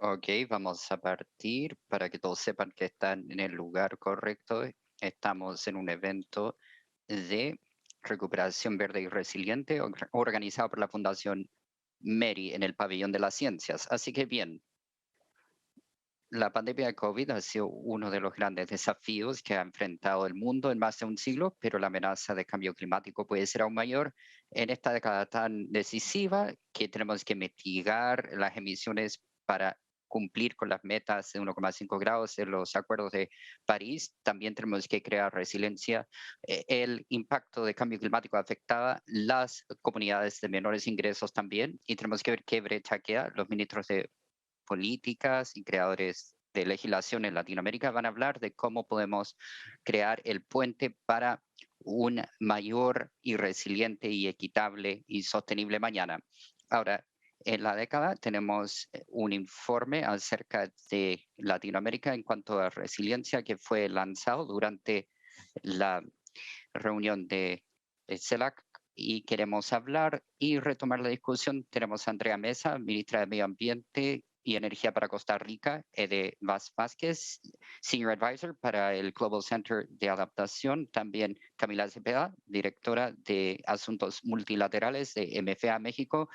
Ok, vamos a partir para que todos sepan que están en el lugar correcto. Estamos en un evento de recuperación verde y resiliente organizado por la Fundación MERI en el Pabellón de las Ciencias. Así que bien, la pandemia de COVID ha sido uno de los grandes desafíos que ha enfrentado el mundo en más de un siglo, pero la amenaza de cambio climático puede ser aún mayor en esta década tan decisiva que tenemos que mitigar las emisiones para cumplir con las metas de 1,5 grados de los acuerdos de París. También tenemos que crear resiliencia. El impacto de cambio climático afecta las comunidades de menores ingresos también y tenemos que ver qué brecha queda. Los ministros de políticas y creadores de legislación en Latinoamérica van a hablar de cómo podemos crear el puente para un mayor y resiliente y equitable y sostenible mañana. Ahora, en la década tenemos un informe acerca de Latinoamérica en cuanto a resiliencia que fue lanzado durante la reunión de CELAC y queremos hablar y retomar la discusión. Tenemos a Andrea Mesa, ministra de Medio Ambiente y Energía para Costa Rica, Ede Vázquez, Senior Advisor para el Global Center de Adaptación, también Camila Cepeda, directora de Asuntos Multilaterales de MFA México,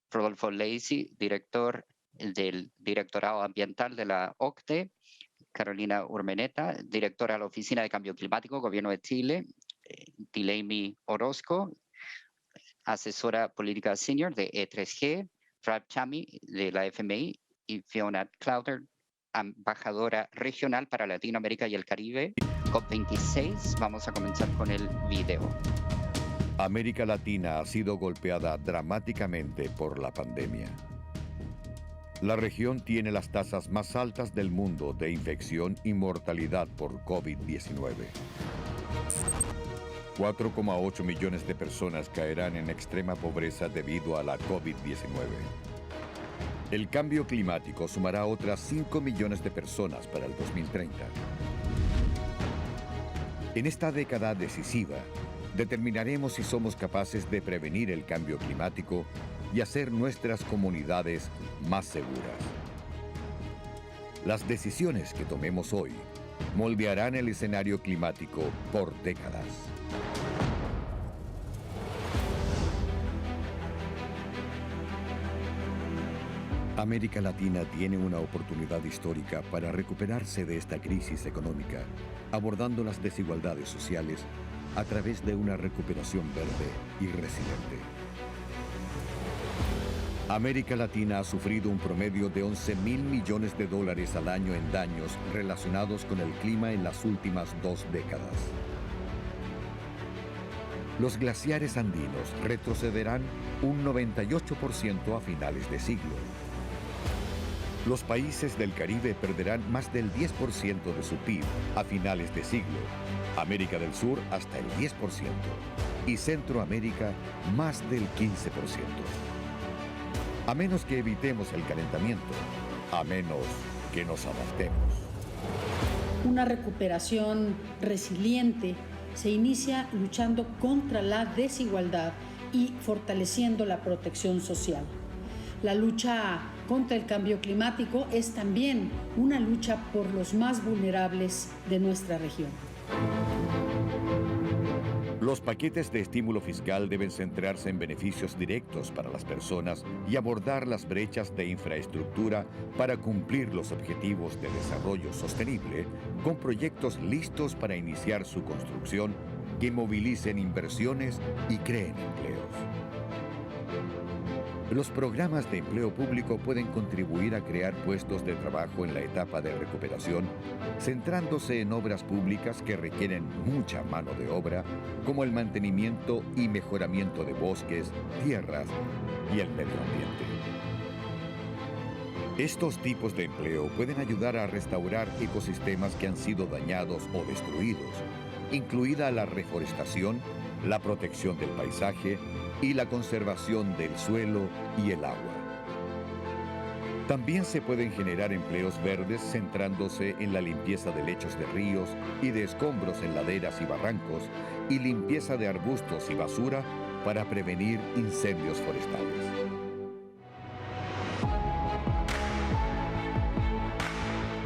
Rodolfo Lacey, director del Directorado Ambiental de la OCDE, Carolina Urmeneta, directora de la Oficina de Cambio Climático, Gobierno de Chile, Tilemi Orozco, asesora política senior de E3G, Rab Chami de la FMI y Fiona Clowder, embajadora regional para Latinoamérica y el Caribe, COP26. Vamos a comenzar con el video. América Latina ha sido golpeada dramáticamente por la pandemia. La región tiene las tasas más altas del mundo de infección y mortalidad por COVID-19. 4,8 millones de personas caerán en extrema pobreza debido a la COVID-19. El cambio climático sumará otras 5 millones de personas para el 2030. En esta década decisiva, determinaremos si somos capaces de prevenir el cambio climático y hacer nuestras comunidades más seguras. Las decisiones que tomemos hoy moldearán el escenario climático por décadas. América Latina tiene una oportunidad histórica para recuperarse de esta crisis económica, abordando las desigualdades sociales a través de una recuperación verde y resiliente. América Latina ha sufrido un promedio de 11.000 millones de dólares al año en daños relacionados con el clima en las últimas 2 décadas. Los glaciares andinos retrocederán un 98% a finales de siglo. Los países del Caribe perderán más del 10% de su PIB a finales de siglo, América del Sur hasta el 10% y Centroamérica más del 15%. A menos que evitemos el calentamiento, a menos que nos adaptemos. Una recuperación resiliente se inicia luchando contra la desigualdad y fortaleciendo la protección social. La lucha contra el cambio climático es también una lucha por los más vulnerables de nuestra región. Los paquetes de estímulo fiscal deben centrarse en beneficios directos para las personas y abordar las brechas de infraestructura para cumplir los objetivos de desarrollo sostenible con proyectos listos para iniciar su construcción que movilicen inversiones y creen empleos. Los programas de empleo público pueden contribuir a crear puestos de trabajo en la etapa de recuperación, centrándose en obras públicas que requieren mucha mano de obra, como el mantenimiento y mejoramiento de bosques, tierras y el medio ambiente. Estos tipos de empleo pueden ayudar a restaurar ecosistemas que han sido dañados o destruidos, incluida la reforestación, la protección del paisaje y la conservación del suelo y el agua. También se pueden generar empleos verdes centrándose en la limpieza de lechos de ríos y de escombros en laderas y barrancos y limpieza de arbustos y basura para prevenir incendios forestales.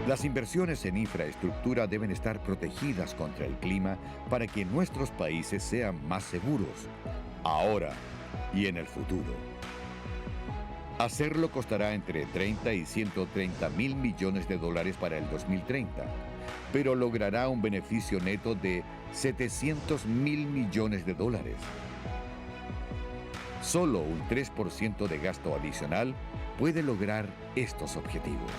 Las inversiones en infraestructura deben estar protegidas contra el clima para que nuestros países sean más seguros, ahora y en el futuro. Hacerlo costará entre 30 y 130 mil millones de dólares para el 2030, pero logrará un beneficio neto de 700 mil millones de dólares. Solo un 3% de gasto adicional puede lograr estos objetivos.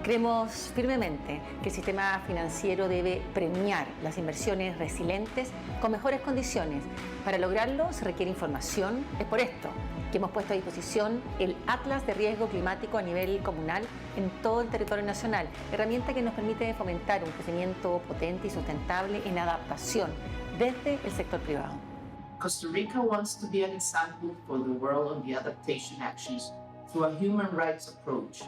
Creemos firmemente que el sistema financiero debe premiar las inversiones resilientes con mejores condiciones. Para lograrlo se requiere información. Es por esto que hemos puesto a disposición el Atlas de Riesgo Climático a nivel comunal en todo el territorio nacional, herramienta que nos permite fomentar un crecimiento potente y sustentable en adaptación desde el sector privado. Costa Rica wants to be an example for the world on the adaptation actions through a human rights approach,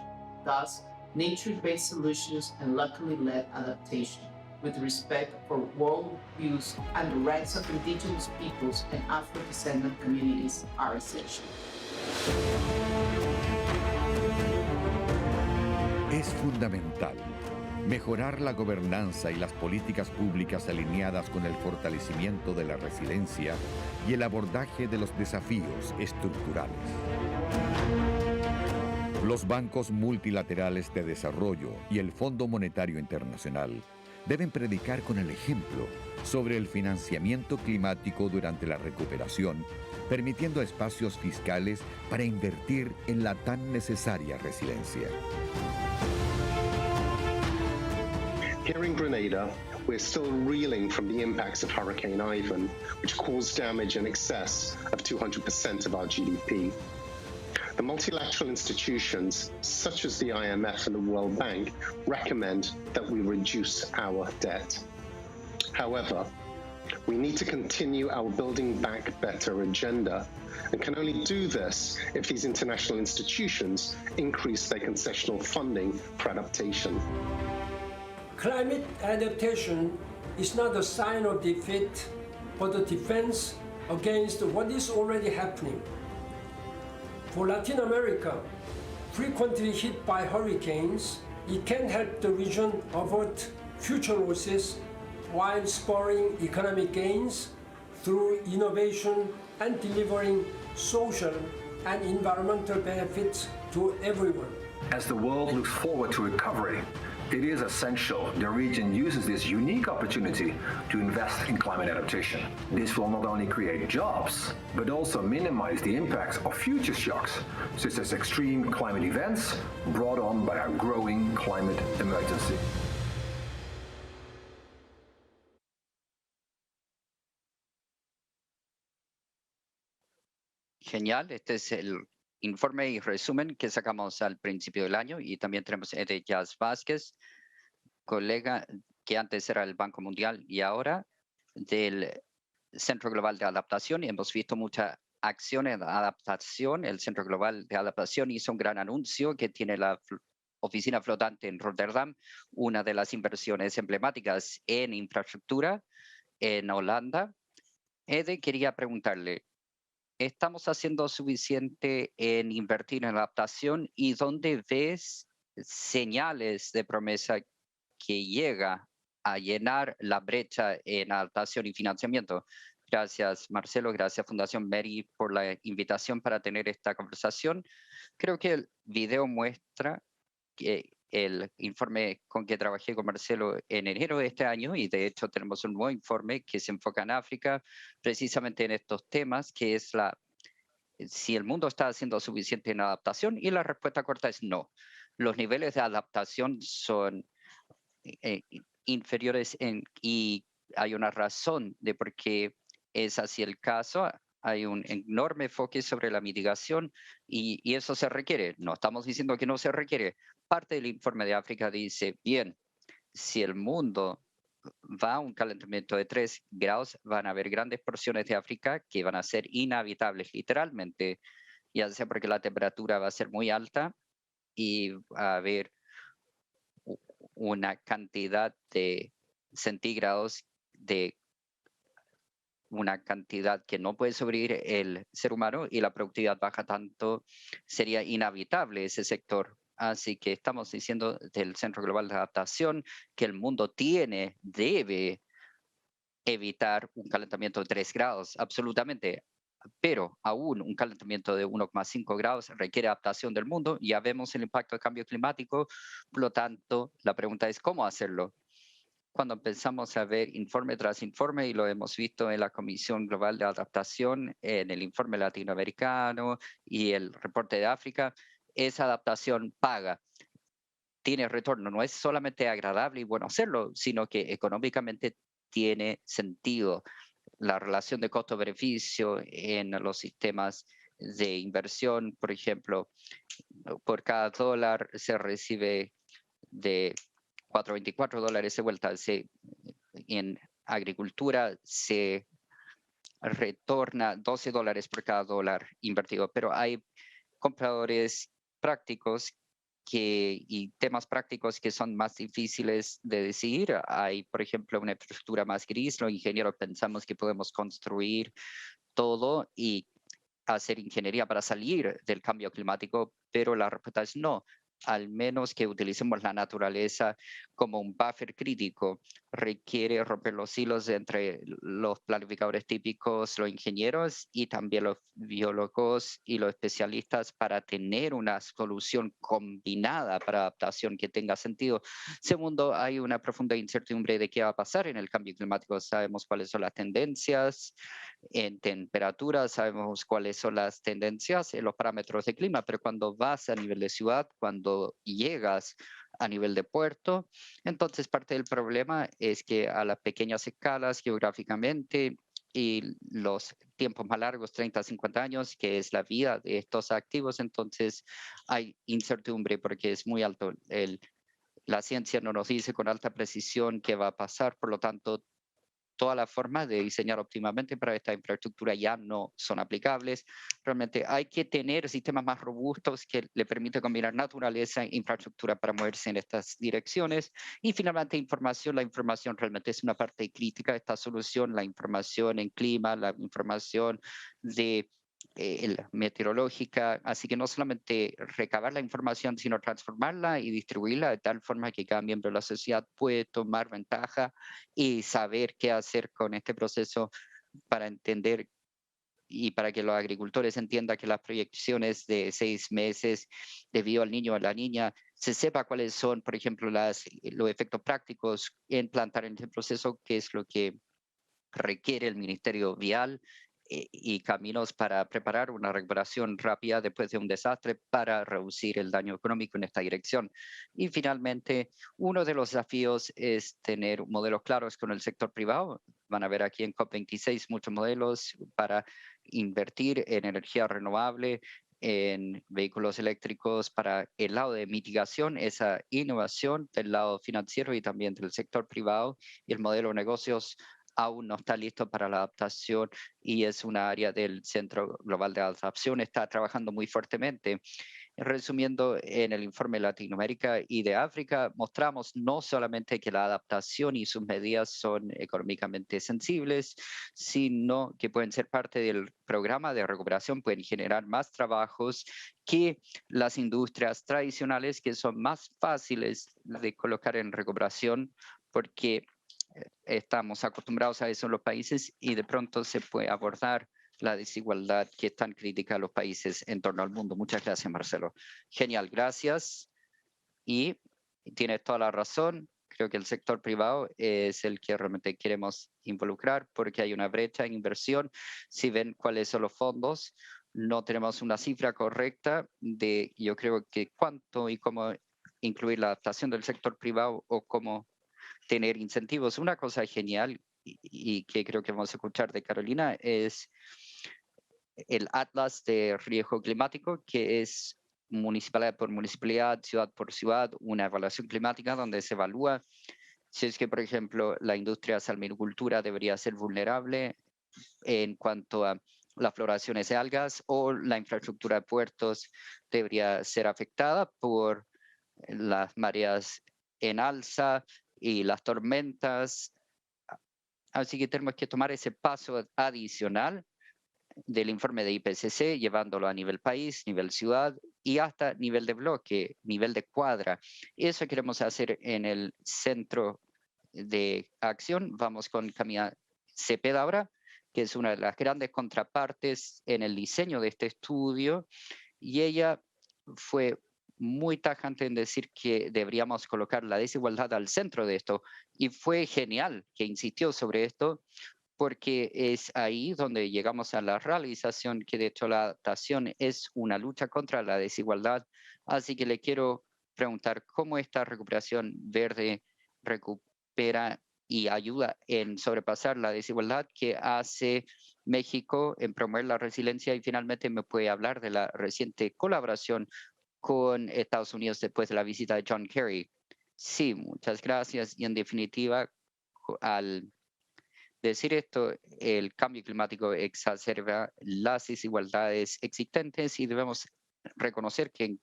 thus nature-based solutions and locally-led adaptation, with respect for world views and the rights of indigenous peoples and Afro-descendant communities are essential. Es fundamental mejorar la gobernanza y las políticas públicas alineadas con el fortalecimiento de la resiliencia y el abordaje de los desafíos estructurales. Los bancos multilaterales de desarrollo y el Fondo Monetario Internacional deben predicar con el ejemplo sobre el financiamiento climático durante la recuperación, permitiendo espacios fiscales para invertir en la tan necesaria resiliencia. Here in Grenada, we're still reeling from the impacts of Hurricane Ivan, which caused damage in excess of 200% of our GDP. The multilateral institutions, such as the IMF and the World Bank, recommend that we reduce our debt. However, we need to continue our Building Back Better agenda and can only do this if these international institutions increase their concessional funding for adaptation. Climate adaptation is not a sign of defeat, but a defense against what is already happening. For Latin America, frequently hit by hurricanes, it can help the region avert future losses while spurring economic gains through innovation and delivering social and environmental benefits to everyone. As the world looks forward to recovery, it is essential the region uses this unique opportunity to invest in climate adaptation. This will not only create jobs, but also minimize the impacts of future shocks, such as extreme climate events brought on by our growing climate emergency. Genial, este es el informe y resumen que sacamos al principio del año y también tenemos de Jazz Vázquez, colega que antes era el Banco Mundial y ahora del Centro Global de Adaptación. Y hemos visto muchas acciones de adaptación. El Centro Global de Adaptación hizo un gran anuncio que tiene la oficina flotante en Rotterdam, una de las inversiones emblemáticas en infraestructura en Holanda. Ede, quería preguntarle, ¿estamos haciendo suficiente en invertir en adaptación y dónde ves señales de promesa que llega a llenar la brecha en adaptación y financiamiento? Gracias, Marcelo. Gracias, Fundación Meri, por la invitación para tener esta conversación. Creo que el video muestra que el informe con que trabajé con Marcelo en enero de este año, y de hecho tenemos un nuevo informe que se enfoca en África, precisamente en estos temas, que es si el mundo está haciendo suficiente en adaptación, y la respuesta corta es no. Los niveles de adaptación son inferiores y hay una razón de por qué es así el caso. Hay un enorme enfoque sobre la mitigación y eso se requiere. No estamos diciendo que no se requiere. Parte del informe de África dice, bien, si el mundo va a un calentamiento de 3 grados, van a haber grandes porciones de África que van a ser inhabitables literalmente, ya sea porque la temperatura va a ser muy alta y va a haber una cantidad de centígrados de una cantidad que no puede sobrevivir el ser humano y la productividad baja tanto, sería inhabitable ese sector Así que estamos diciendo del Centro Global de Adaptación que el mundo debe evitar un calentamiento de 3 grados, absolutamente. Pero aún un calentamiento de 1,5 grados requiere adaptación del mundo. Ya vemos el impacto del cambio climático. Por lo tanto, la pregunta es cómo hacerlo. Cuando empezamos a ver informe tras informe, y lo hemos visto en la Comisión Global de Adaptación, en el informe latinoamericano y el reporte de África, esa adaptación paga, tiene retorno. No es solamente agradable y bueno hacerlo, sino que económicamente tiene sentido. La relación de costo-beneficio en los sistemas de inversión, por ejemplo, por cada dólar se recibe de $4.24 de vuelta. En agricultura se retorna $12 por cada dólar invertido, pero hay compradores prácticos y temas prácticos que son más difíciles de decidir. Hay, por ejemplo, una infraestructura más gris. Los ingenieros pensamos que podemos construir todo y hacer ingeniería para salir del cambio climático, pero la respuesta es no. Al menos que utilicemos la naturaleza como un buffer crítico, requiere romper los hilos entre los planificadores típicos, los ingenieros y también los biólogos y los especialistas para tener una solución combinada para adaptación que tenga sentido. Segundo, hay una profunda incertidumbre de qué va a pasar en el cambio climático. Sabemos cuáles son las tendencias en temperatura, sabemos cuáles son las tendencias en los parámetros de clima, pero cuando vas a nivel de ciudad, cuando llegas a nivel de puerto, entonces parte del problema es que a las pequeñas escalas geográficamente y los tiempos más largos, 30, 50 años, que es la vida de estos activos, entonces hay incertidumbre porque es muy alto. La ciencia no nos dice con alta precisión qué va a pasar, por lo tanto, todas las formas de diseñar óptimamente para esta infraestructura ya no son aplicables. Realmente hay que tener sistemas más robustos que le permitan combinar naturaleza e infraestructura para moverse en estas direcciones. Y finalmente, información. La información realmente es una parte crítica de esta solución. La información en clima, la información de meteorológica, así que no solamente recabar la información, sino transformarla y distribuirla de tal forma que cada miembro de la sociedad puede tomar ventaja y saber qué hacer con este proceso para entender y para que los agricultores entiendan que las proyecciones de 6 meses debido al niño o a la niña, se sepa cuáles son, por ejemplo, los efectos prácticos en plantar en este proceso, que es lo que requiere el Ministerio Vial y caminos para preparar una recuperación rápida después de un desastre para reducir el daño económico en esta dirección. Y finalmente, uno de los desafíos es tener modelos claros con el sector privado. Van a ver aquí en COP26 muchos modelos para invertir en energía renovable, en vehículos eléctricos para el lado de mitigación, esa innovación del lado financiero y también del sector privado, y el modelo de negocios aún no está listo para la adaptación y es una área del Centro Global de Adaptación, está trabajando muy fuertemente. Resumiendo, en el informe Latinoamérica y de África mostramos no solamente que la adaptación y sus medidas son económicamente sensibles, sino que pueden ser parte del programa de recuperación, pueden generar más trabajos que las industrias tradicionales que son más fáciles de colocar en recuperación porque estamos acostumbrados a eso en los países y de pronto se puede abordar la desigualdad que es tan crítica a los países en torno al mundo. Muchas gracias, Marcelo. Genial, gracias. Y tienes toda la razón. Creo que el sector privado es el que realmente queremos involucrar porque hay una brecha en inversión. Si ven cuáles son los fondos, no tenemos una cifra correcta de, yo creo que cuánto y cómo incluir la adaptación del sector privado o cómo tener incentivos. Una cosa genial y que creo que vamos a escuchar de Carolina es el Atlas de Riesgo Climático, que es municipalidad por municipalidad, ciudad por ciudad, una evaluación climática donde se evalúa si es que, por ejemplo, la industria salminicultura debería ser vulnerable en cuanto a las floraciones de algas o la infraestructura de puertos debería ser afectada por las mareas en alza y las tormentas. Así que tenemos que tomar ese paso adicional del informe de IPCC, llevándolo a nivel país, nivel ciudad y hasta nivel de bloque, nivel de cuadra. Eso queremos hacer en el centro de acción. Vamos con Camila Cepeda ahora, que es una de las grandes contrapartes en el diseño de este estudio, y ella fue muy tajante en decir que deberíamos colocar la desigualdad al centro de esto, y fue genial que insistió sobre esto, porque es ahí donde llegamos a la realización que de hecho la adaptación es una lucha contra la desigualdad. Así que le quiero preguntar cómo esta recuperación verde recupera y ayuda en sobrepasar la desigualdad que hace México en promover la resiliencia, y finalmente me puede hablar de la reciente colaboración con Estados Unidos después de la visita de John Kerry. Sí, muchas gracias. Y en definitiva, al decir esto, el cambio climático exacerba las desigualdades existentes y debemos reconocer que en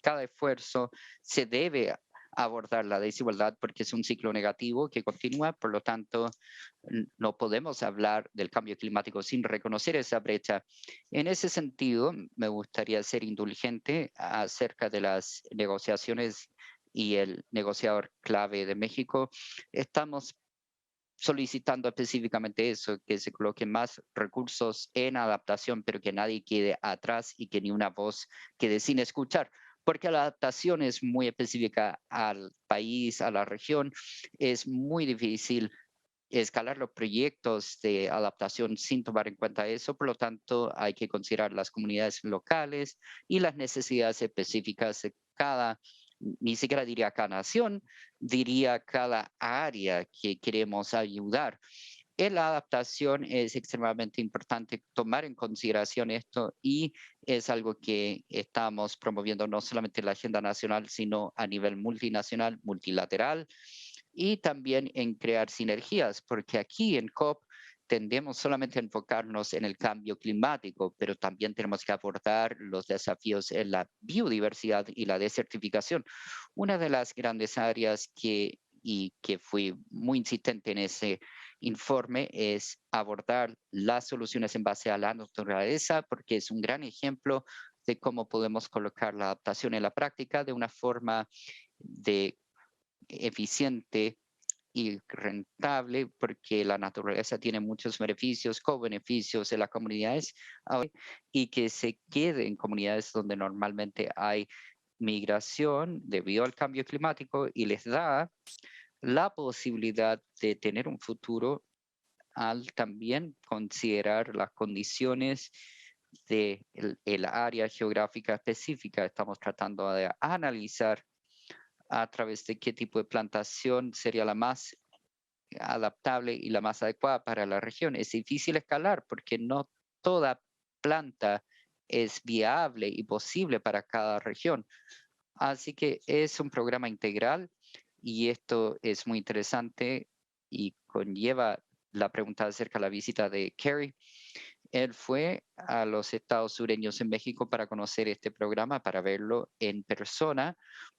cada esfuerzo se debe abordar la desigualdad porque es un ciclo negativo que continúa. Por lo tanto, no podemos hablar del cambio climático sin reconocer esa brecha. En ese sentido, me gustaría ser indulgente acerca de las negociaciones y el negociador clave de México. Estamos solicitando específicamente eso, que se coloquen más recursos en adaptación, pero que nadie quede atrás y que ni una voz quede sin escuchar, porque la adaptación es muy específica al país, a la región. Es muy difícil escalar los proyectos de adaptación sin tomar en cuenta eso. Por lo tanto, hay que considerar las comunidades locales y las necesidades específicas de cada, ni siquiera diría cada nación, diría cada área que queremos ayudar. En la adaptación es extremadamente importante tomar en consideración esto, y es algo que estamos promoviendo no solamente en la agenda nacional, sino a nivel multinacional, multilateral, y también en crear sinergias, porque aquí en COP tendemos solamente a enfocarnos en el cambio climático, pero también tenemos que abordar los desafíos en la biodiversidad y la desertificación. Una de las grandes áreas que fui muy insistente en ese informe es abordar las soluciones en base a la naturaleza, porque es un gran ejemplo de cómo podemos colocar la adaptación en la práctica de una forma eficiente y rentable, porque la naturaleza tiene muchos beneficios, co-beneficios en las comunidades, y que se quede en comunidades donde normalmente hay migración debido al cambio climático, y les da la posibilidad de tener un futuro al también considerar las condiciones de el área geográfica específica. Estamos tratando de analizar a través de qué tipo de plantación sería la más adaptable y la más adecuada para la región. Es difícil escalar porque no toda planta es viable y posible para cada región. Así que es un programa integral, y esto es muy interesante y conlleva la pregunta acerca de la visita de Kerry. Él fue a los estados sureños en México para conocer este programa, para verlo en persona,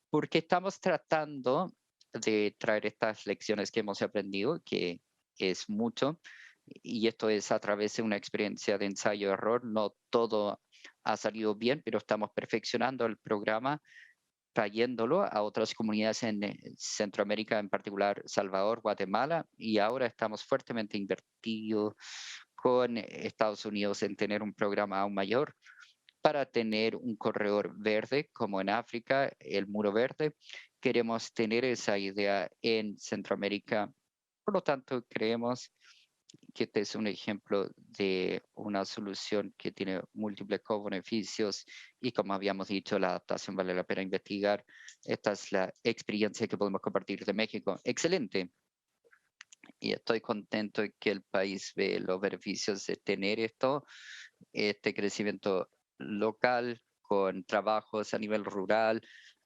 porque estamos tratando de traer estas lecciones que hemos aprendido, que es mucho, y esto es a través de una experiencia de ensayo-error. No todo ha salido bien, pero estamos perfeccionando el programa, trayéndolo a otras comunidades en Centroamérica, en particular Salvador, Guatemala, y ahora estamos fuertemente invertidos con Estados Unidos en tener un programa aún mayor para tener un corredor verde como en África, el muro verde. Queremos tener esa idea en Centroamérica. Por lo tanto, creemos que este es un ejemplo de una solución que tiene múltiples co-beneficios, y como habíamos dicho, la adaptación vale la pena investigar. Esta es la experiencia que podemos compartir de México. Excelente. Y estoy contento de que el país ve los beneficios de tener este crecimiento local con trabajos a nivel rural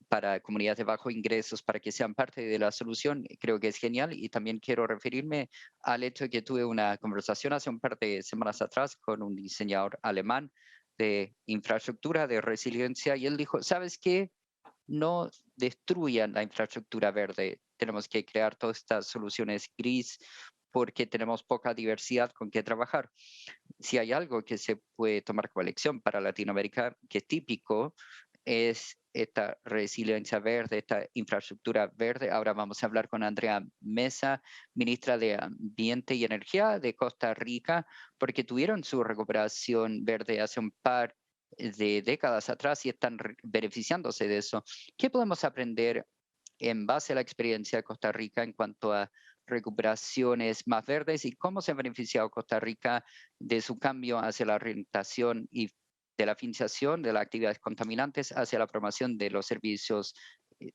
para comunidades de bajos ingresos, para que sean parte de la solución. Creo que es genial, y también quiero referirme al hecho de que tuve una conversación hace un par de semanas atrás con un diseñador alemán de infraestructura de resiliencia, y él dijo, ¿sabes qué? No destruyan la infraestructura verde. Tenemos que crear todas estas soluciones gris, porque tenemos poca diversidad con qué trabajar. Si hay algo que se puede tomar como lección para Latinoamérica, que es típico, es esta resiliencia verde, esta infraestructura verde. Ahora vamos a hablar con Andrea Mesa, ministra de Ambiente y Energía de Costa Rica, porque tuvieron su recuperación verde hace un par de décadas atrás y están beneficiándose de eso. ¿Qué podemos aprender en base a la experiencia de Costa Rica en cuanto a recuperaciones más verdes y cómo se ha beneficiado Costa Rica de su cambio hacia la orientación y de la financiación de las actividades contaminantes hacia la promoción de los servicios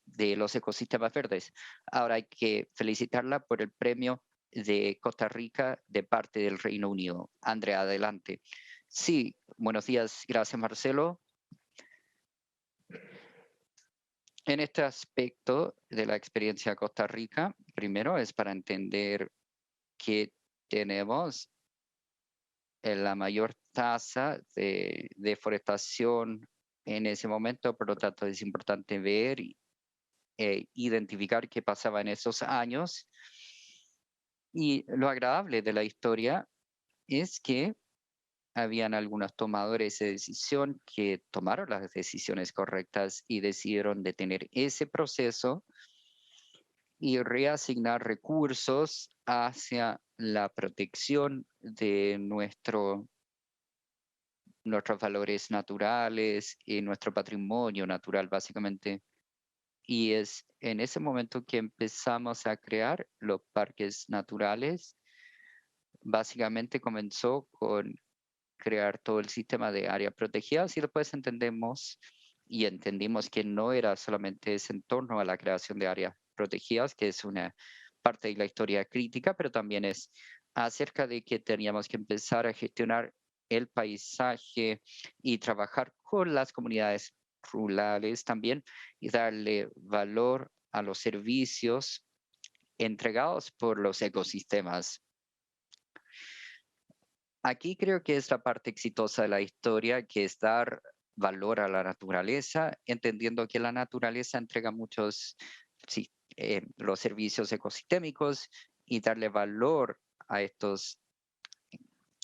de los ecosistemas verdes? Ahora hay que felicitarla por el premio de Costa Rica de parte del Reino Unido. Andrea, adelante. Sí, buenos días. Gracias, Marcelo. En este aspecto de la experiencia de Costa Rica, primero es para entender que tenemos la mayor tasa de deforestación en ese momento, por lo tanto es importante ver e identificar qué pasaba en esos años. Y lo agradable de la historia es que habían algunos tomadores de decisión que tomaron las decisiones correctas y decidieron detener ese proceso y reasignar recursos hacia la protección de nuestros valores naturales y nuestro patrimonio natural, básicamente. Y es en ese momento que empezamos a crear los parques naturales. Básicamente comenzó con crear todo el sistema de áreas protegidas y después entendimos que no era solamente ese entorno a la creación de áreas protegidas, que es una parte de la historia crítica, pero también es acerca de que teníamos que empezar a gestionar el paisaje y trabajar con las comunidades rurales también y darle valor a los servicios entregados por los ecosistemas. Aquí creo que es la parte exitosa de la historia, que es dar valor a la naturaleza, entendiendo que la naturaleza entrega muchos, los servicios ecosistémicos y darle valor a estos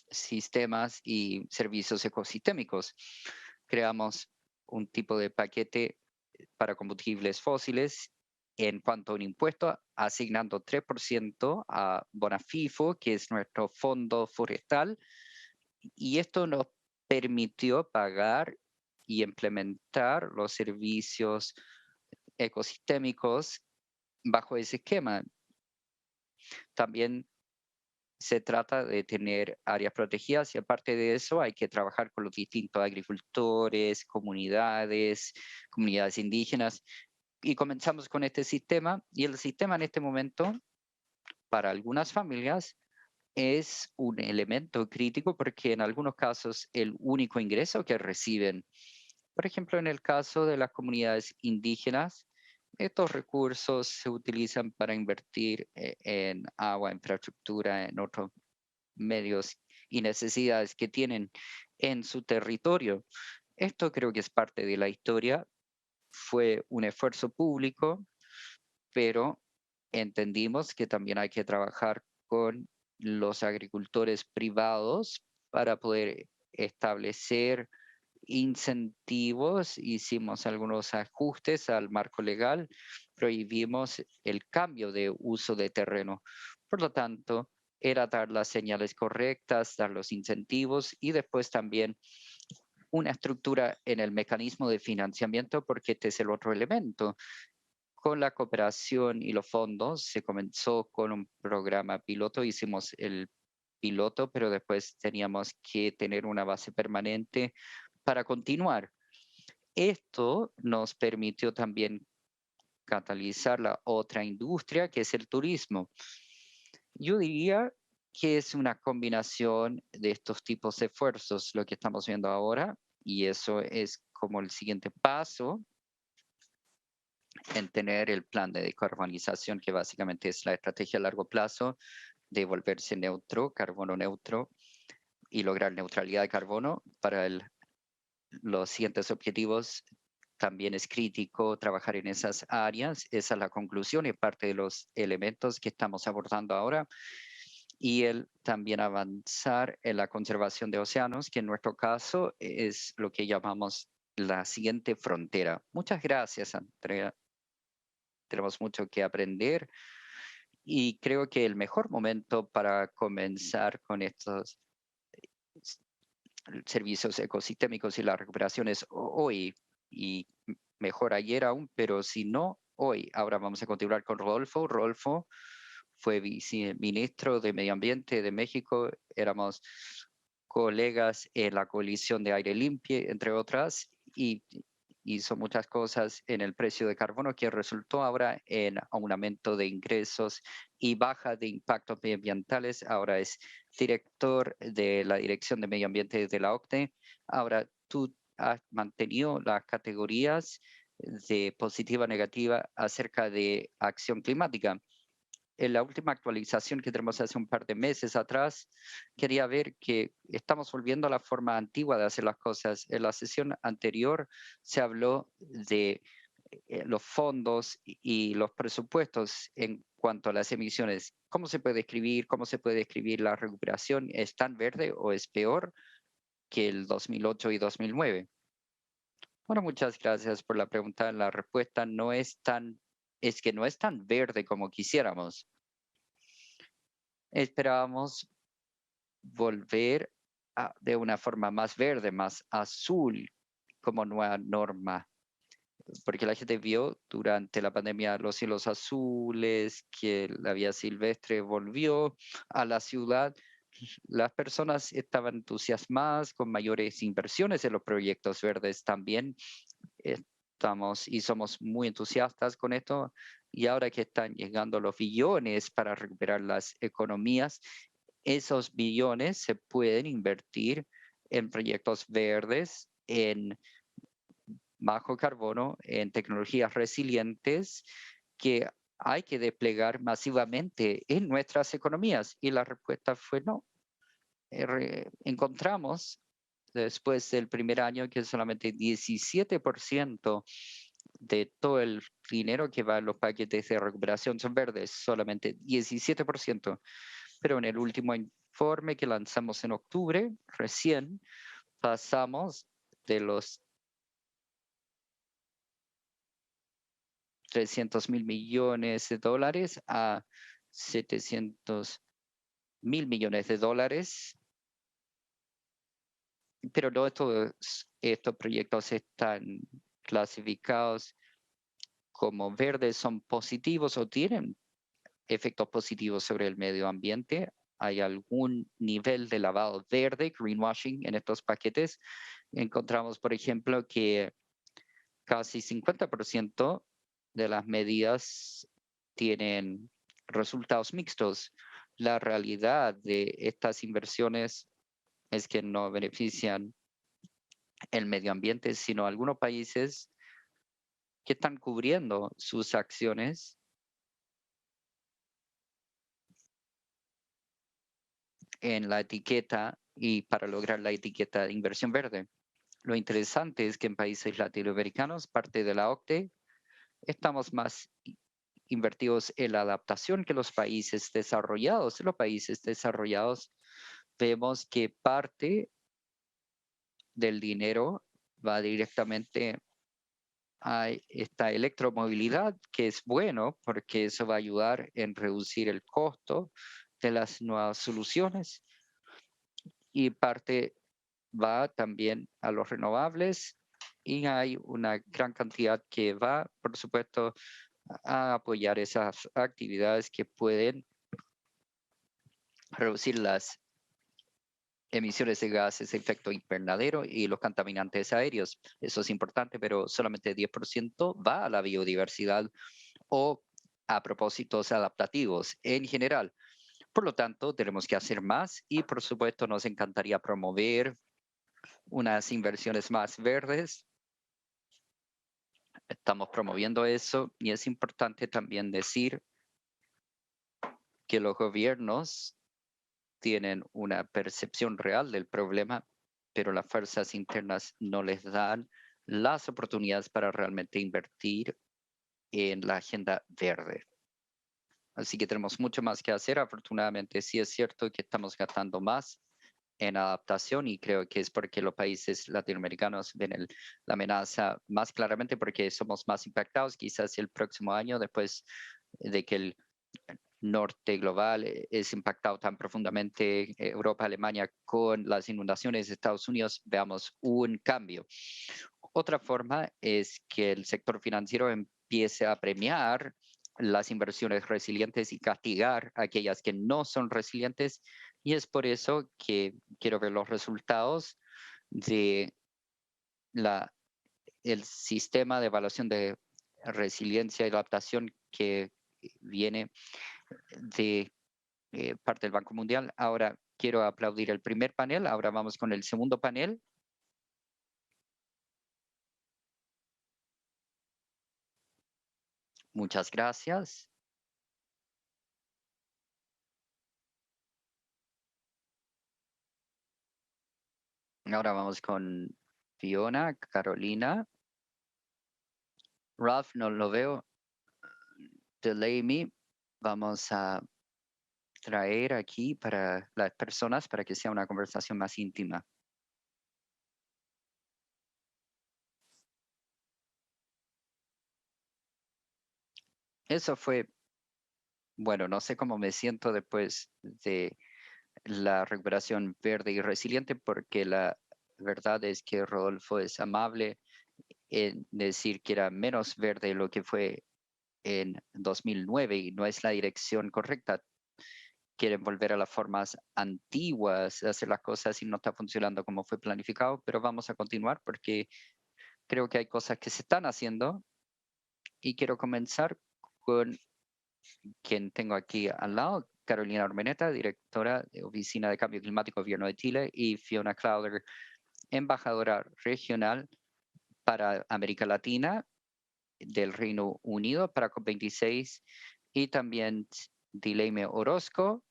sistemas y servicios ecosistémicos. Creamos un tipo de paquete para combustibles fósiles en cuanto a un impuesto, asignando 3% a Bonafifo, que es nuestro fondo forestal, y esto nos permitió pagar y implementar los servicios ecosistémicos bajo ese esquema. También se trata de tener áreas protegidas y aparte de eso hay que trabajar con los distintos agricultores, comunidades indígenas y comenzamos con este sistema y el sistema en este momento para algunas familias es un elemento crítico porque en algunos casos el único ingreso que reciben, por ejemplo en el caso de las comunidades indígenas, estos recursos se utilizan para invertir en agua, infraestructura, en otros medios y necesidades que tienen en su territorio. Esto creo que es parte de la historia. Fue un esfuerzo público, pero entendimos que también hay que trabajar con los agricultores privados para poder establecer incentivos, hicimos algunos ajustes al marco legal, prohibimos el cambio de uso de terreno. Por lo tanto, era dar las señales correctas, dar los incentivos y después también una estructura en el mecanismo de financiamiento, porque este es el otro elemento. Con la cooperación y los fondos se comenzó con un programa piloto, hicimos el piloto, pero después teníamos que tener una base permanente para continuar. Esto nos permitió también catalizar la otra industria, que es el turismo. Yo diría que es una combinación de estos tipos de esfuerzos, lo que estamos viendo ahora, y eso es como el siguiente paso en tener el plan de decarbonización, que básicamente es la estrategia a largo plazo de volverse neutro, carbono neutro, y lograr neutralidad de carbono para los siguientes objetivos. También es crítico trabajar en esas áreas. Esa es la conclusión y parte de los elementos que estamos abordando ahora. y el también avanzar en la conservación de océanos, que en nuestro caso es lo que llamamos la siguiente frontera. Muchas gracias, Andrea. Tenemos mucho que aprender y creo que el mejor momento para comenzar con estos servicios ecosistémicos y la recuperación es hoy y mejor ayer aún, pero si no, hoy. Ahora vamos a continuar con Rodolfo. Rodolfo fue viceministro de Medio Ambiente de México, éramos colegas en la coalición de aire limpio, entre otras, y hizo muchas cosas en el precio de carbono que resultó ahora en aumento de ingresos y baja de impactos medioambientales. Ahora es director de la Dirección de Medio Ambiente de la OCDE. Ahora tú has mantenido las categorías de positiva, negativa acerca de acción climática. En la última actualización que tenemos hace un par de meses atrás, quería ver que estamos volviendo a la forma antigua de hacer las cosas. En la sesión anterior se habló de los fondos y los presupuestos en cuanto a las emisiones. ¿Cómo se puede escribir? ¿Cómo se puede escribir la recuperación? ¿Es tan verde o es peor que el 2008 y 2009? Bueno, muchas gracias por la pregunta. La respuesta no es que no es tan verde como quisiéramos. Esperábamos volver de una forma más verde, más azul como nueva norma, porque la gente vio durante la pandemia los cielos azules, que la vida silvestre volvió a la ciudad. Las personas estaban entusiasmadas con mayores inversiones en los proyectos verdes también. Somos muy entusiastas con esto, y ahora que están llegando los billones para recuperar las economías, esos billones se pueden invertir en proyectos verdes, en bajo carbono, en tecnologías resilientes que hay que desplegar masivamente en nuestras economías. Y la respuesta fue no. Encontramos después del primer año que solamente 17% de todo el dinero que va en los paquetes de recuperación son verdes, solamente 17%. Pero en el último informe que lanzamos en octubre, recién pasamos de los 300.000 millones de dólares a 700.000 millones de dólares. Pero no todos estos proyectos están clasificados como verdes, son positivos o tienen efectos positivos sobre el medio ambiente. Hay algún nivel de lavado verde, greenwashing, en estos paquetes. Encontramos, por ejemplo, que casi 50% de las medidas tienen resultados mixtos. La realidad de estas inversiones es que no benefician el medio ambiente, sino algunos países que están cubriendo sus acciones en la etiqueta y para lograr la etiqueta de inversión verde. Lo interesante es que en países latinoamericanos, parte de la OCDE, estamos más invertidos en la adaptación que los países desarrollados. En los países desarrollados vemos que parte del dinero va directamente a esta electromovilidad, que es bueno porque eso va a ayudar en reducir el costo de las nuevas soluciones, y parte va también a los renovables, y hay una gran cantidad que va, por supuesto, a apoyar esas actividades que pueden reducir las emisiones de gases de efecto invernadero y los contaminantes aéreos. Eso es importante, pero solamente 10% va a la biodiversidad o a propósitos adaptativos en general. Por lo tanto, tenemos que hacer más y, por supuesto, nos encantaría promover unas inversiones más verdes. Estamos promoviendo eso, y es importante también decir que los gobiernos tienen una percepción real del problema, pero las fuerzas internas no les dan las oportunidades para realmente invertir en la agenda verde. Así que tenemos mucho más que hacer. Afortunadamente, sí es cierto que estamos gastando más en adaptación y creo que es porque los países latinoamericanos ven la amenaza más claramente porque somos más impactados. Quizás el próximo año, después de que el norte global es impactado tan profundamente, Europa, Alemania, con las inundaciones de Estados Unidos, veamos un cambio. Otra forma es que el sector financiero empiece a premiar las inversiones resilientes y castigar aquellas que no son resilientes. Y es por eso que quiero ver los resultados de el sistema de evaluación de resiliencia y adaptación que viene de parte del Banco Mundial. Ahora quiero aplaudir el primer panel. Ahora vamos con el segundo panel. Muchas gracias. Ahora vamos con Fiona, Carolina. Ralph, no lo veo. Delaney, vamos a traer aquí para las personas para que sea una conversación más íntima. Eso fue, bueno, no sé cómo me siento después de la recuperación verde y resiliente, porque la verdad es que Rodolfo es amable en decir que era menos verde de lo que fue en 2009 y no es la dirección correcta. Quieren volver a las formas antiguas de hacer las cosas y no está funcionando como fue planificado, pero vamos a continuar porque creo que hay cosas que se están haciendo y quiero comenzar con quien tengo aquí al lado, Carolina Ormeneta, directora de Oficina de Cambio Climático Gobierno de Chile, y Fiona Crowder, embajadora regional para América Latina del Reino Unido para COP26, y también Dileime Orozco,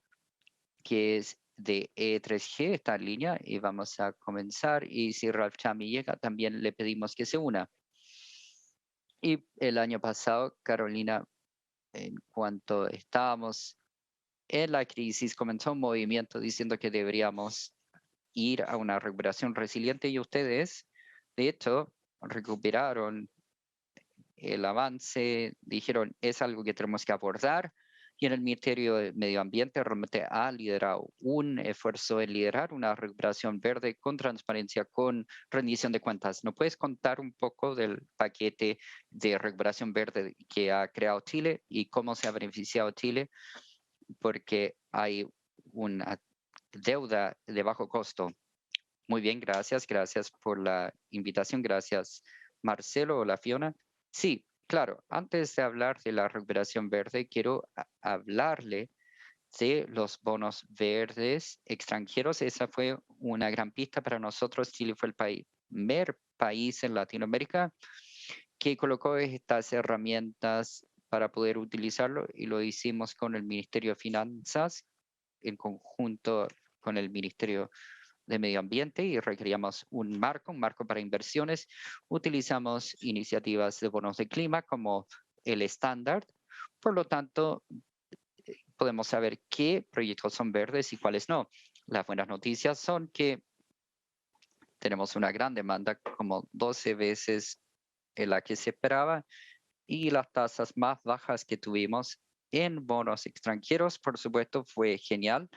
que es de E3G, está en línea y vamos a comenzar. Y si Ralph Chami llega, también le pedimos que se una. Y el año pasado, Carolina, en cuanto estábamos en la crisis, comenzó un movimiento diciendo que deberíamos ir a una recuperación resiliente y ustedes, de hecho, recuperaron el avance, dijeron es algo que tenemos que abordar y en el Ministerio de Medio Ambiente realmente ha liderado un esfuerzo en liderar una recuperación verde con transparencia, con rendición de cuentas. ¿No puedes contar un poco del paquete de recuperación verde que ha creado Chile y cómo se ha beneficiado Chile? Porque hay una deuda de bajo costo. Muy bien, gracias por la invitación. Gracias, Marcelo o la Fiona. Sí, claro, antes de hablar de la recuperación verde, quiero hablarle de los bonos verdes extranjeros. Esa fue una gran pista para nosotros. Chile fue el primer país en Latinoamérica que colocó estas herramientas para poder utilizarlo y lo hicimos con el Ministerio de Finanzas en conjunto con el Ministerio de Medio Ambiente y requeríamos un marco para inversiones. Utilizamos iniciativas de bonos de clima como el estándar. Por lo tanto, podemos saber qué proyectos son verdes y cuáles no. Las buenas noticias son que tenemos una gran demanda, como 12 veces en la que se esperaba, y las tasas más bajas que tuvimos en bonos extranjeros, por supuesto, fue genial.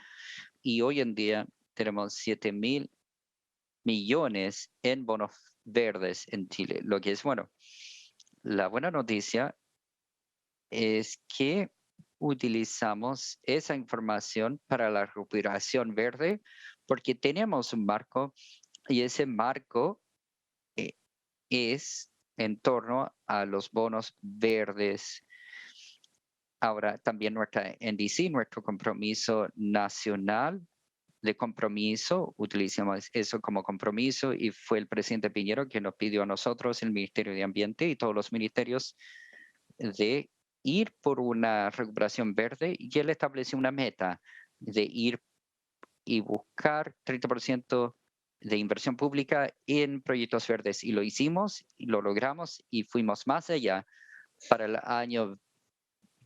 Y hoy en día tenemos 7.000 millones en bonos verdes en Chile, lo que es bueno. La buena noticia es que utilizamos esa información para la recuperación verde porque tenemos un marco y ese marco es en torno a los bonos verdes. Ahora también nuestra NDC, nuestro compromiso nacional de compromiso, utilizamos eso como compromiso y fue el presidente Piñero que nos pidió a nosotros, el Ministerio de Ambiente y todos los ministerios, de ir por una recuperación verde y él estableció una meta de ir y buscar 30% de inversión pública en proyectos verdes y lo hicimos y lo logramos y fuimos más allá. Para el año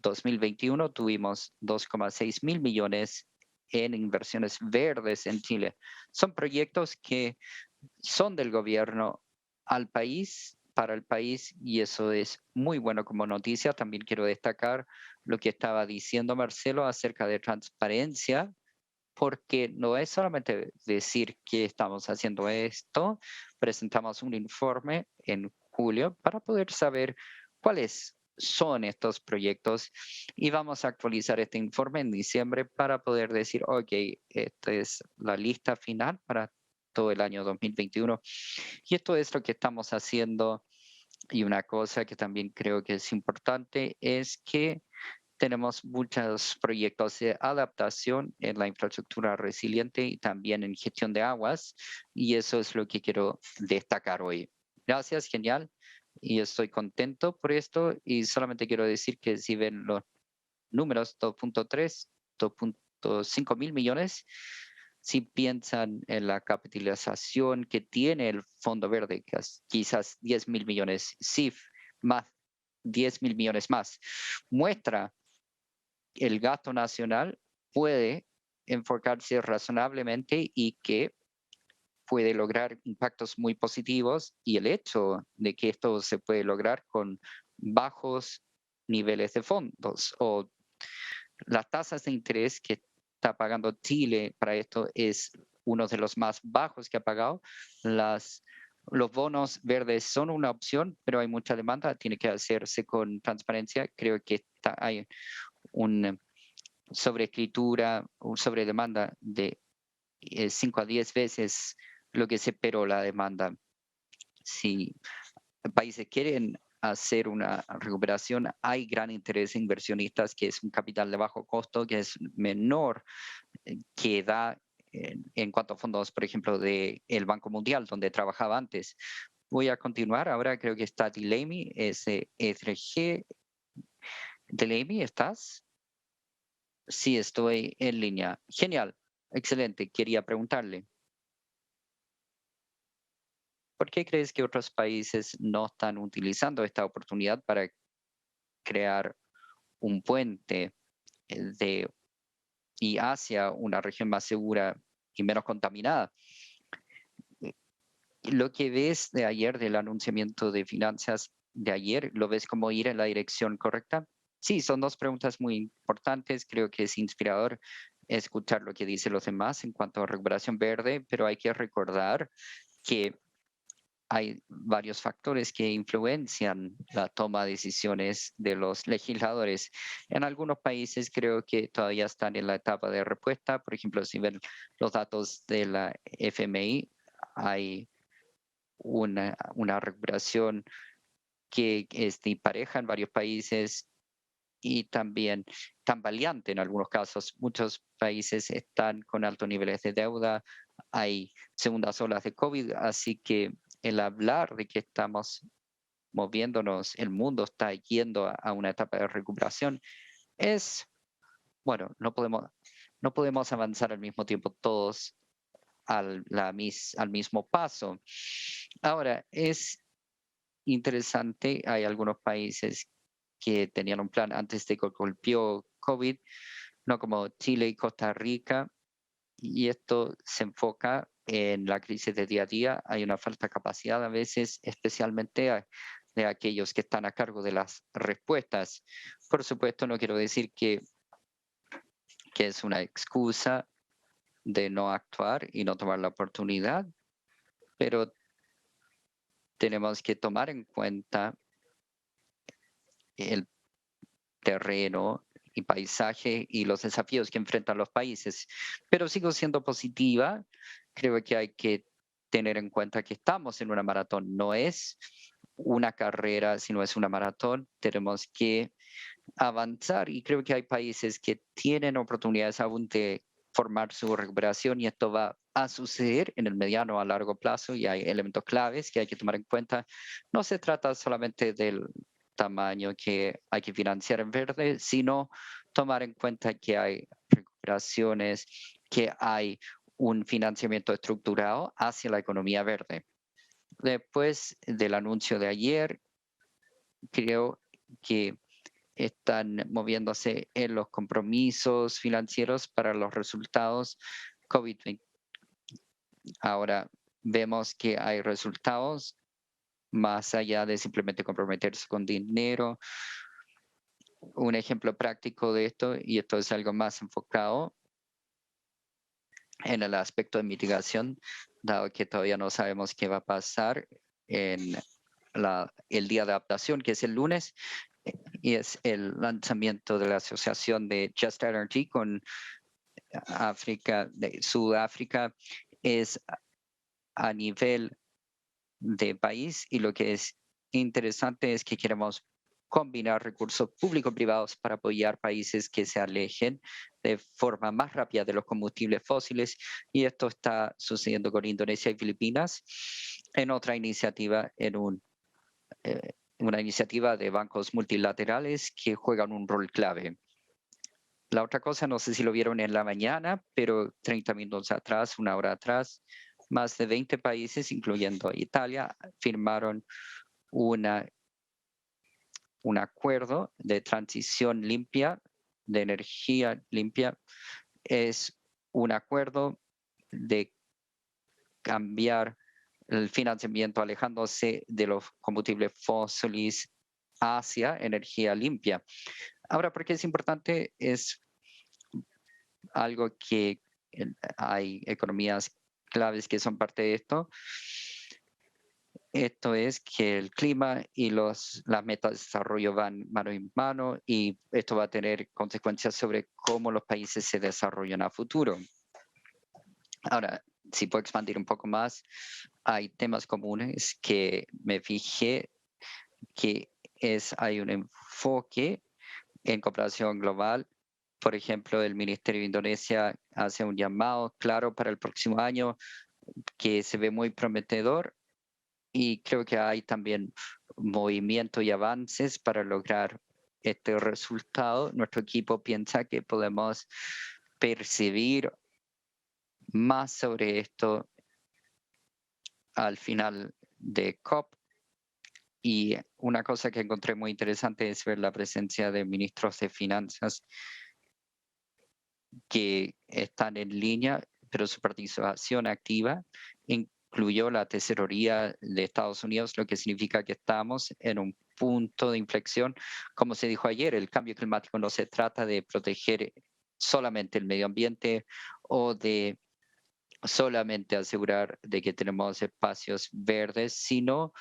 2021 tuvimos 2,6 mil millones en inversiones verdes en Chile. Son proyectos que son del gobierno al país, para el país, y eso es muy bueno como noticia. También quiero destacar lo que estaba diciendo Marcelo acerca de transparencia, porque no es solamente decir que estamos haciendo esto, presentamos un informe en julio para poder saber cuáles son estos proyectos y vamos a actualizar este informe en diciembre para poder decir, ok, esta es la lista final para todo el año 2021 y esto es lo que estamos haciendo. Y una cosa que también creo que es importante es que tenemos muchos proyectos de adaptación en la infraestructura resiliente y también en gestión de aguas, y eso es lo que quiero destacar hoy. Gracias, genial, y estoy contento por esto, y solamente quiero decir que si ven los números, 2.3, 2.5 mil millones, si piensan en la capitalización que tiene el Fondo Verde, que es quizás 10 mil millones, CIF, más 10 mil millones más, muestra el gasto nacional puede enfocarse razonablemente y que puede lograr impactos muy positivos, y el hecho de que esto se puede lograr con bajos niveles de fondos o las tasas de interés que está pagando Chile para esto es uno de los más bajos que ha pagado. Los bonos verdes son una opción, pero hay mucha demanda, tiene que hacerse con transparencia. Creo que hay una sobreescritura o sobredemanda de 5 a 10 veces lo que se esperó la demanda. Si países quieren hacer una recuperación, hay gran interés en inversionistas, que es un capital de bajo costo, que es menor que da en cuanto a fondos, por ejemplo, del Banco Mundial, donde trabajaba antes. Voy a continuar. Ahora creo que está Delaney, SRG. Delaney, ¿estás? Sí, estoy en línea. Genial, excelente. Quería preguntarle, ¿por qué crees que otros países no están utilizando esta oportunidad para crear un puente y hacia una región más segura y menos contaminada? Lo que ves de ayer, del anunciamiento de finanzas de ayer, ¿lo ves como ir en la dirección correcta? Sí, son dos preguntas muy importantes. Creo que es inspirador escuchar lo que dicen los demás en cuanto a recuperación verde, pero hay que recordar que hay varios factores que influencian la toma de decisiones de los legisladores. En algunos países creo que todavía están en la etapa de respuesta. Por ejemplo, si ven los datos de la FMI, hay una recuperación que es dispareja en varios países y también tambaleante en algunos casos. Muchos países están con altos niveles de deuda, hay segundas olas de COVID, así que el hablar de que estamos moviéndonos, el mundo está yendo a una etapa de recuperación, es, bueno, no podemos avanzar al mismo tiempo todos al mismo paso. Ahora, es interesante, hay algunos países que tenían un plan antes de que golpeó COVID, no como Chile y Costa Rica, y esto se enfoca en la crisis de día a día. Hay una falta de capacidad a veces, especialmente de aquellos que están a cargo de las respuestas. Por supuesto, no quiero decir que es una excusa de no actuar y no tomar la oportunidad, pero tenemos que tomar en cuenta el terreno y paisaje y los desafíos que enfrentan los países. Pero sigo siendo positiva. Creo que hay que tener en cuenta que estamos en una maratón. No es una carrera, sino es una maratón. Tenemos que avanzar y creo que hay países que tienen oportunidades aún de formar su recuperación y esto va a suceder en el mediano a largo plazo y hay elementos claves que hay que tomar en cuenta. No se trata solamente del tamaño que hay que financiar en verde, sino tomar en cuenta que hay recuperaciones, que hay un financiamiento estructurado hacia la economía verde. Después del anuncio de ayer, creo que están moviéndose en los compromisos financieros para los resultados COVID-19. Ahora vemos que hay resultados más allá de simplemente comprometerse con dinero. Un ejemplo práctico de esto, y esto es algo más enfocado en el aspecto de mitigación, dado que todavía no sabemos qué va a pasar en el día de adaptación, que es el lunes, y es el lanzamiento de la asociación de Just Energy con África, de Sudáfrica, es a nivel de país, y lo que es interesante es que queremos combinar recursos público-privados para apoyar países que se alejen de forma más rápida de los combustibles fósiles, y esto está sucediendo con Indonesia y Filipinas en otra iniciativa, una iniciativa de bancos multilaterales que juegan un rol clave. La otra cosa, no sé si lo vieron en la mañana, pero 30 minutos atrás, una hora atrás, más de 20 países, incluyendo Italia, firmaron un acuerdo de transición limpia, de energía limpia. Es un acuerdo de cambiar el financiamiento alejándose de los combustibles fósiles hacia energía limpia. Ahora, ¿por qué es importante? Es algo que hay economías claves que son parte de esto. Esto es que el clima y las metas de desarrollo van mano en mano, y esto va a tener consecuencias sobre cómo los países se desarrollan a futuro. Ahora, si puedo expandir un poco más, hay temas comunes que me fijé que hay un enfoque en cooperación global. Por ejemplo, el Ministerio de Indonesia hace un llamado claro para el próximo año que se ve muy prometedor, y creo que hay también movimiento y avances para lograr este resultado. Nuestro equipo piensa que podemos percibir más sobre esto al final de COP. Y una cosa que encontré muy interesante es ver la presencia de ministros de finanzas que están en línea, pero su participación activa incluyó la tesorería de Estados Unidos, lo que significa que estamos en un punto de inflexión. Como se dijo ayer, el cambio climático no se trata de proteger solamente el medio ambiente o de solamente asegurar de que tenemos espacios verdes, sino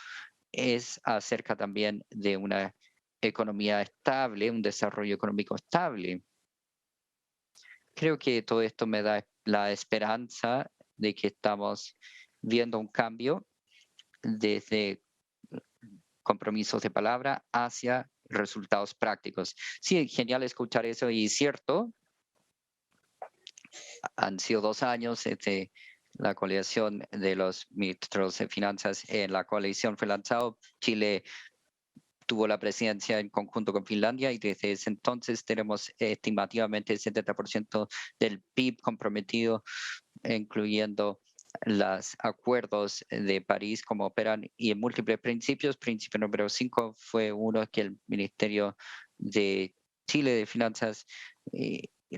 es acerca también de una economía estable, un desarrollo económico estable. Creo que todo esto me da la esperanza de que estamos viendo un cambio desde compromisos de palabra hacia resultados prácticos. Sí, genial escuchar eso, y cierto, han sido 2 años desde la coalición de los ministros de finanzas. En la coalición fue lanzado, Chile tuvo la presidencia en conjunto con Finlandia, y desde ese entonces tenemos estimativamente el 70% del PIB comprometido, incluyendo los acuerdos de París como operan, y en múltiples principios. Principio número 5 fue uno que el Ministerio de Chile de Finanzas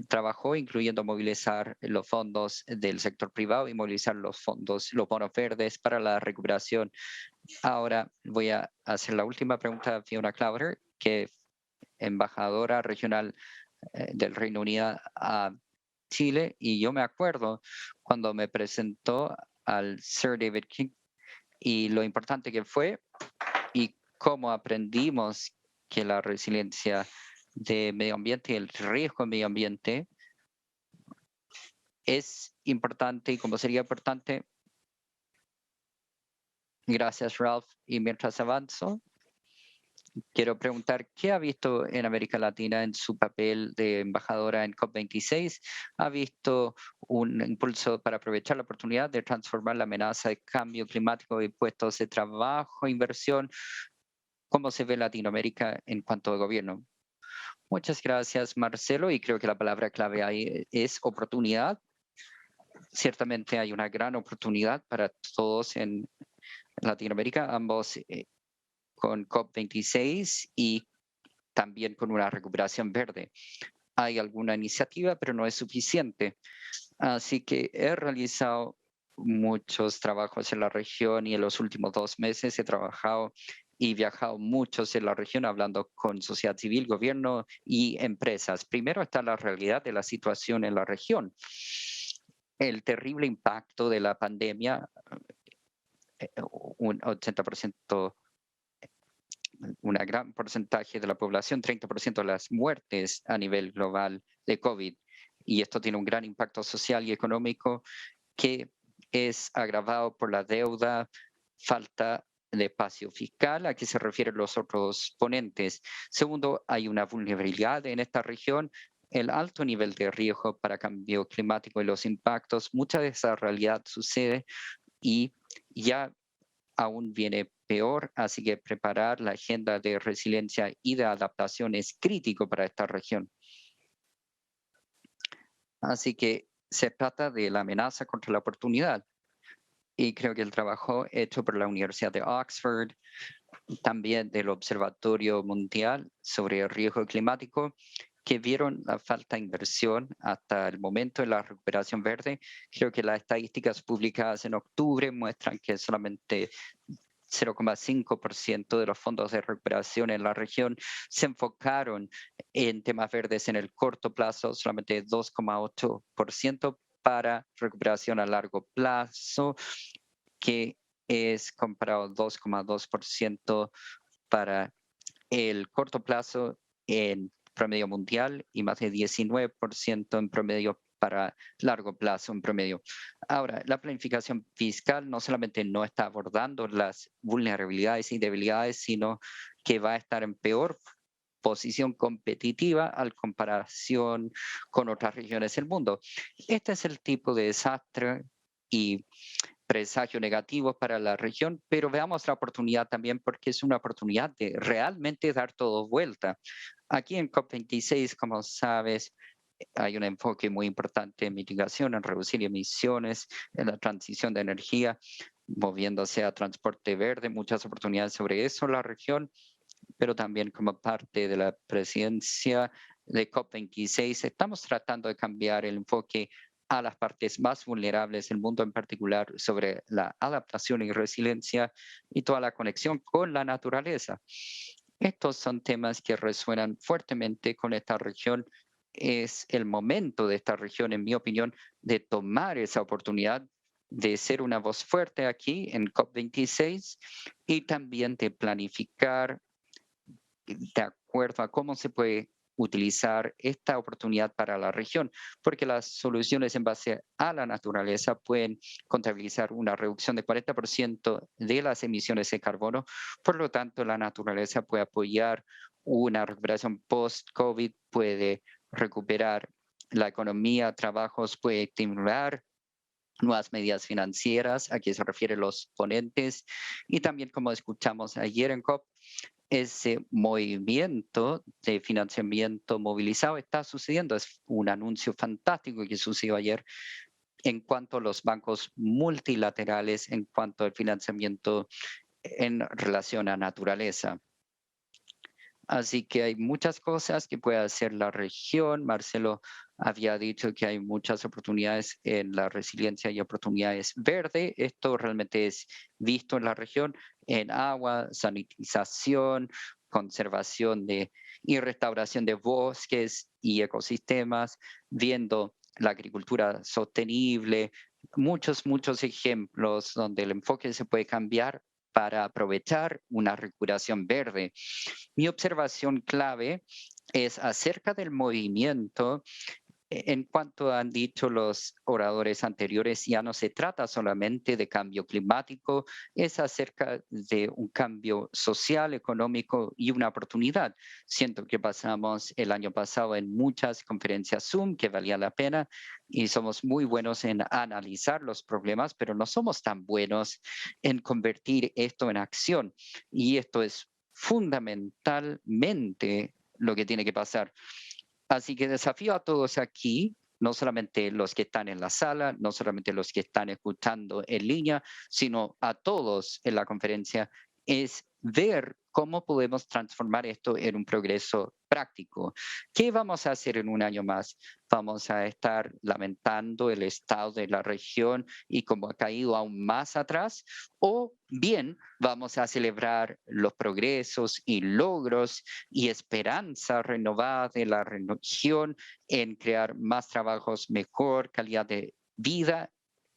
trabajó, incluyendo movilizar los fondos del sector privado y movilizar los fondos, los bonos verdes para la recuperación. Ahora voy a hacer la última pregunta a Fiona Clauder, que es embajadora regional del Reino Unido a Chile, y yo me acuerdo cuando me presentó al Sir David King y lo importante que fue y cómo aprendimos que la resiliencia de medio ambiente y el riesgo de medio ambiente es importante, y cómo sería importante. Gracias, Ralph. Y mientras avanzo, quiero preguntar, ¿qué ha visto en América Latina en su papel de embajadora en COP26? ¿Ha visto un impulso para aprovechar la oportunidad de transformar la amenaza de cambio climático y puestos de trabajo, inversión? ¿Cómo se ve Latinoamérica en cuanto a gobierno? Muchas gracias, Marcelo, y creo que la palabra clave ahí es oportunidad. Ciertamente hay una gran oportunidad para todos en Latinoamérica, ambos con COP26 y también con una recuperación verde. Hay alguna iniciativa, pero no es suficiente. Así que he realizado muchos trabajos en la región y en los últimos 2 meses he trabajado y viajado muchos en la región hablando con sociedad civil, gobierno y empresas. Primero está la realidad de la situación en la región. El terrible impacto de la pandemia, un 80%, un gran porcentaje de la población, 30% de las muertes a nivel global de COVID. Y esto tiene un gran impacto social y económico que es agravado por la deuda, falta de espacio fiscal, a que se refieren los otros ponentes. Segundo, hay una vulnerabilidad en esta región, el alto nivel de riesgo para cambio climático y los impactos. Mucha de esa realidad sucede y ya aún viene peor, así que preparar la agenda de resiliencia y de adaptación es crítico para esta región. Así que se trata de la amenaza contra la oportunidad. Y creo que el trabajo hecho por la Universidad de Oxford, también del Observatorio Mundial sobre el Riesgo Climático, que vieron la falta de inversión hasta el momento de la recuperación verde. Creo que las estadísticas publicadas en octubre muestran que solamente 0,5% de los fondos de recuperación en la región se enfocaron en temas verdes en el corto plazo, solamente 2,8% para recuperación a largo plazo, que es comparado 2,2% para el corto plazo en promedio mundial y más de 19% en promedio para largo plazo en promedio. Ahora, la planificación fiscal no solamente no está abordando las vulnerabilidades y debilidades, sino que va a estar en peor posición competitiva al comparación con otras regiones del mundo. Este es el tipo de desastre y presagio negativo para la región, pero veamos la oportunidad también porque es una oportunidad de realmente dar todo vuelta. Aquí en COP26, como sabes, hay un enfoque muy importante en mitigación, en reducir emisiones, en la transición de energía, moviéndose a transporte verde, muchas oportunidades sobre eso en la región, pero también como parte de la presidencia de COP26 estamos tratando de cambiar el enfoque a las partes más vulnerables del mundo, en particular sobre la adaptación y resiliencia y toda la conexión con la naturaleza. Estos son temas que resuenan fuertemente con esta región. Es el momento de esta región, en mi opinión, de tomar esa oportunidad de ser una voz fuerte aquí en COP26 y también de planificar de acuerdo a cómo se puede utilizar esta oportunidad para la región, porque las soluciones en base a la naturaleza pueden contabilizar una reducción de 40% de las emisiones de carbono. Por lo tanto, la naturaleza puede apoyar una recuperación post-COVID, puede recuperar la economía, trabajos, puede estimular nuevas medidas financieras, a qué se refieren los ponentes, y también, como escuchamos ayer en COP, ese movimiento de financiamiento movilizado está sucediendo. Es un anuncio fantástico que sucedió ayer en cuanto a los bancos multilaterales, en cuanto al financiamiento en relación a naturaleza. Así que hay muchas cosas que puede hacer la región. Marcelo había dicho que hay muchas oportunidades en la resiliencia y oportunidades verdes. Esto realmente es visto en la región en agua, sanitización, conservación y restauración de bosques y ecosistemas, viendo la agricultura sostenible, muchos ejemplos donde el enfoque se puede cambiar para aprovechar una recuperación verde. Mi observación clave es acerca del movimiento. En cuanto han dicho los oradores anteriores, ya no se trata solamente de cambio climático, es acerca de un cambio social, económico y una oportunidad. Siento que pasamos el año pasado en muchas conferencias Zoom que valía la pena y somos muy buenos en analizar los problemas, pero no somos tan buenos en convertir esto en acción. Y esto es fundamentalmente lo que tiene que pasar. Así que desafío a todos aquí, no solamente los que están en la sala, no solamente los que están escuchando en línea, sino a todos en la conferencia es ver cómo podemos transformar esto en un progreso práctico. ¿Qué vamos a hacer en un año más? ¿Vamos a estar lamentando el estado de la región y cómo ha caído aún más atrás? ¿O bien vamos a celebrar los progresos y logros y esperanza renovada de la región en crear más trabajos, mejor calidad de vida,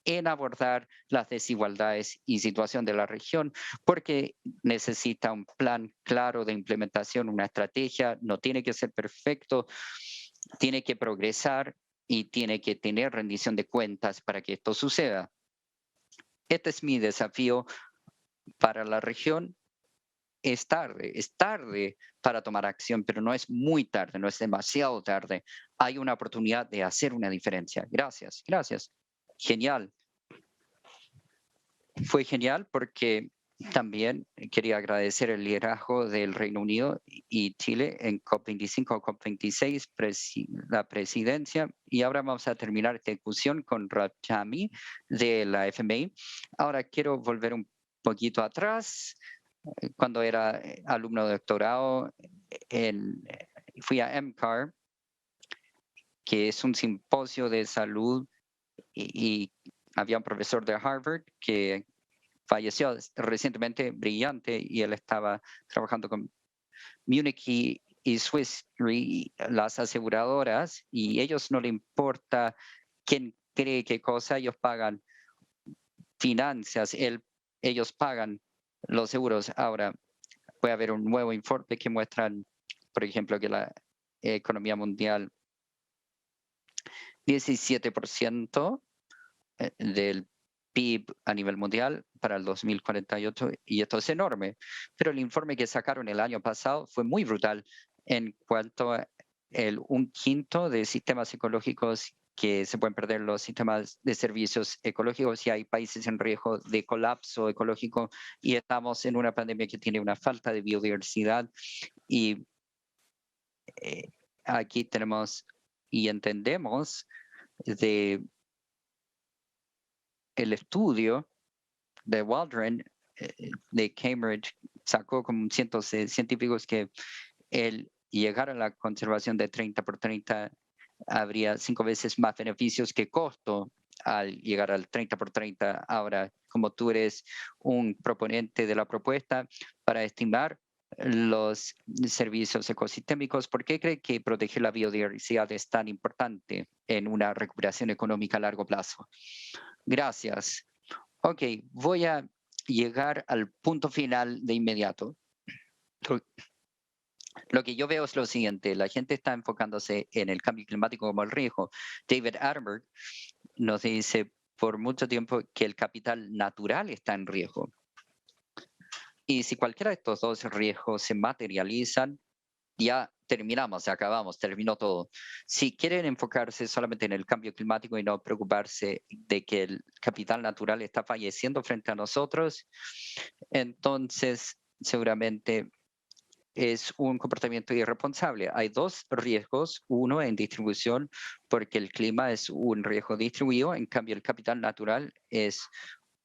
en abordar las desigualdades y situación de la región, porque necesita un plan claro de implementación, una estrategia, no tiene que ser perfecto, tiene que progresar y tiene que tener rendición de cuentas para que esto suceda. Este es mi desafío para la región. Es tarde para tomar acción, pero no es muy tarde, no es demasiado tarde. Hay una oportunidad de hacer una diferencia. Gracias, gracias. Genial. Fue genial porque también quería agradecer el liderazgo del Reino Unido y Chile en COP25 o COP26, la presidencia. Y ahora vamos a terminar esta discusión con Rachami de la FMI. Ahora quiero volver un poquito atrás. Cuando era alumno de doctorado, fui a MCAR, que es un simposio de salud, y había un profesor de Harvard que falleció recientemente, brillante, y él estaba trabajando con Munich y Swiss Re, las aseguradoras, y ellos no le importa quién cree qué cosa, ellos pagan finanzas, ellos pagan los seguros. Ahora puede haber un nuevo informe que muestran, por ejemplo, que la economía mundial, 17% del PIB a nivel mundial para el 2048, y esto es enorme. Pero el informe que sacaron el año pasado fue muy brutal en cuanto a un quinto de sistemas ecológicos que se pueden perder, los sistemas de servicios ecológicos, y hay países en riesgo de colapso ecológico, y estamos en una pandemia que tiene una falta de biodiversidad. Y aquí tenemos y entendemos de el estudio de Waldron de Cambridge, sacó como cientos de científicos que el llegar a la conservación de 30 por 30 habría 5 veces más beneficios que costo al llegar al 30 por 30. Ahora, como tú eres un proponente de la propuesta para estimar los servicios ecosistémicos, ¿por qué cree que proteger la biodiversidad es tan importante en una recuperación económica a largo plazo? Gracias. Ok, voy a llegar al punto final de inmediato. Lo que yo veo es lo siguiente: la gente está enfocándose en el cambio climático como el riesgo. David Attenborough nos dice por mucho tiempo que el capital natural está en riesgo. Y si cualquiera de estos dos riesgos se materializan, ya terminamos, ya acabamos, terminó todo. Si quieren enfocarse solamente en el cambio climático y no preocuparse de que el capital natural está falleciendo frente a nosotros, entonces seguramente es un comportamiento irresponsable. Hay dos riesgos: uno en distribución, porque el clima es un riesgo distribuido, en cambio el capital natural es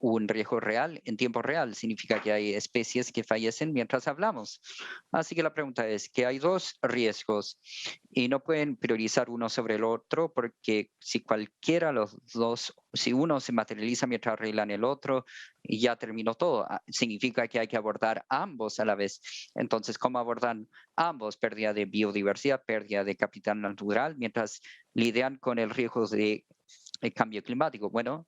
un riesgo real, en tiempo real. Significa que hay especies que fallecen mientras hablamos. Así que la pregunta es que hay dos riesgos y no pueden priorizar uno sobre el otro, porque si cualquiera de los dos, si uno se materializa mientras arreglan el otro, ya terminó todo. Significa que hay que abordar ambos a la vez. Entonces, ¿cómo abordan ambos? Pérdida de biodiversidad, pérdida de capital natural, mientras lidian con el riesgo de cambio climático. Bueno,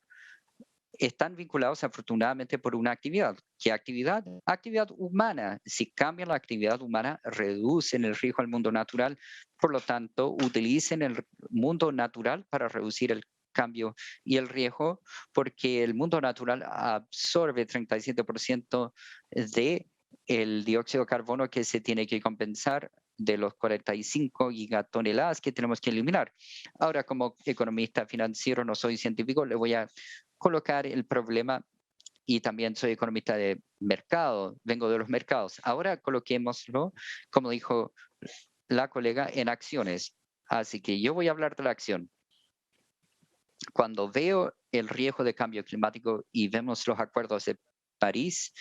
están vinculados afortunadamente por una actividad. ¿Qué actividad? Actividad humana. Si cambian la actividad humana, reducen el riesgo al mundo natural. Por lo tanto, utilicen el mundo natural para reducir el cambio y el riesgo, porque el mundo natural absorbe 37% del dióxido de carbono que se tiene que compensar de los 45 gigatoneladas que tenemos que eliminar. Ahora, como economista financiero, no soy científico, le voy a colocar el problema, y también soy economista de mercado, vengo de los mercados. Ahora coloquémoslo, como dijo la colega, en acciones. Así que yo voy a hablar de la acción. Cuando veo el riesgo de cambio climático y vemos los acuerdos de París,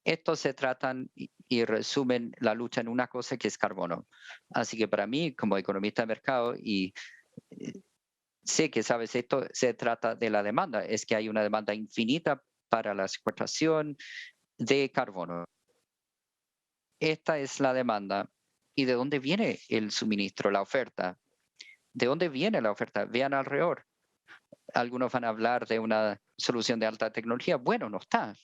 Estos se tratan y resumen la lucha en una cosa que es carbono. Así que para mí, como economista de mercado, y sé que sabes esto, se trata de la demanda. Es que hay una demanda infinita para la secuestración de carbono. Esta es la demanda. ¿Y de dónde viene el suministro, la oferta? ¿De dónde viene la oferta? Vean alrededor. Algunos van a hablar de una solución de alta tecnología. Bueno, no está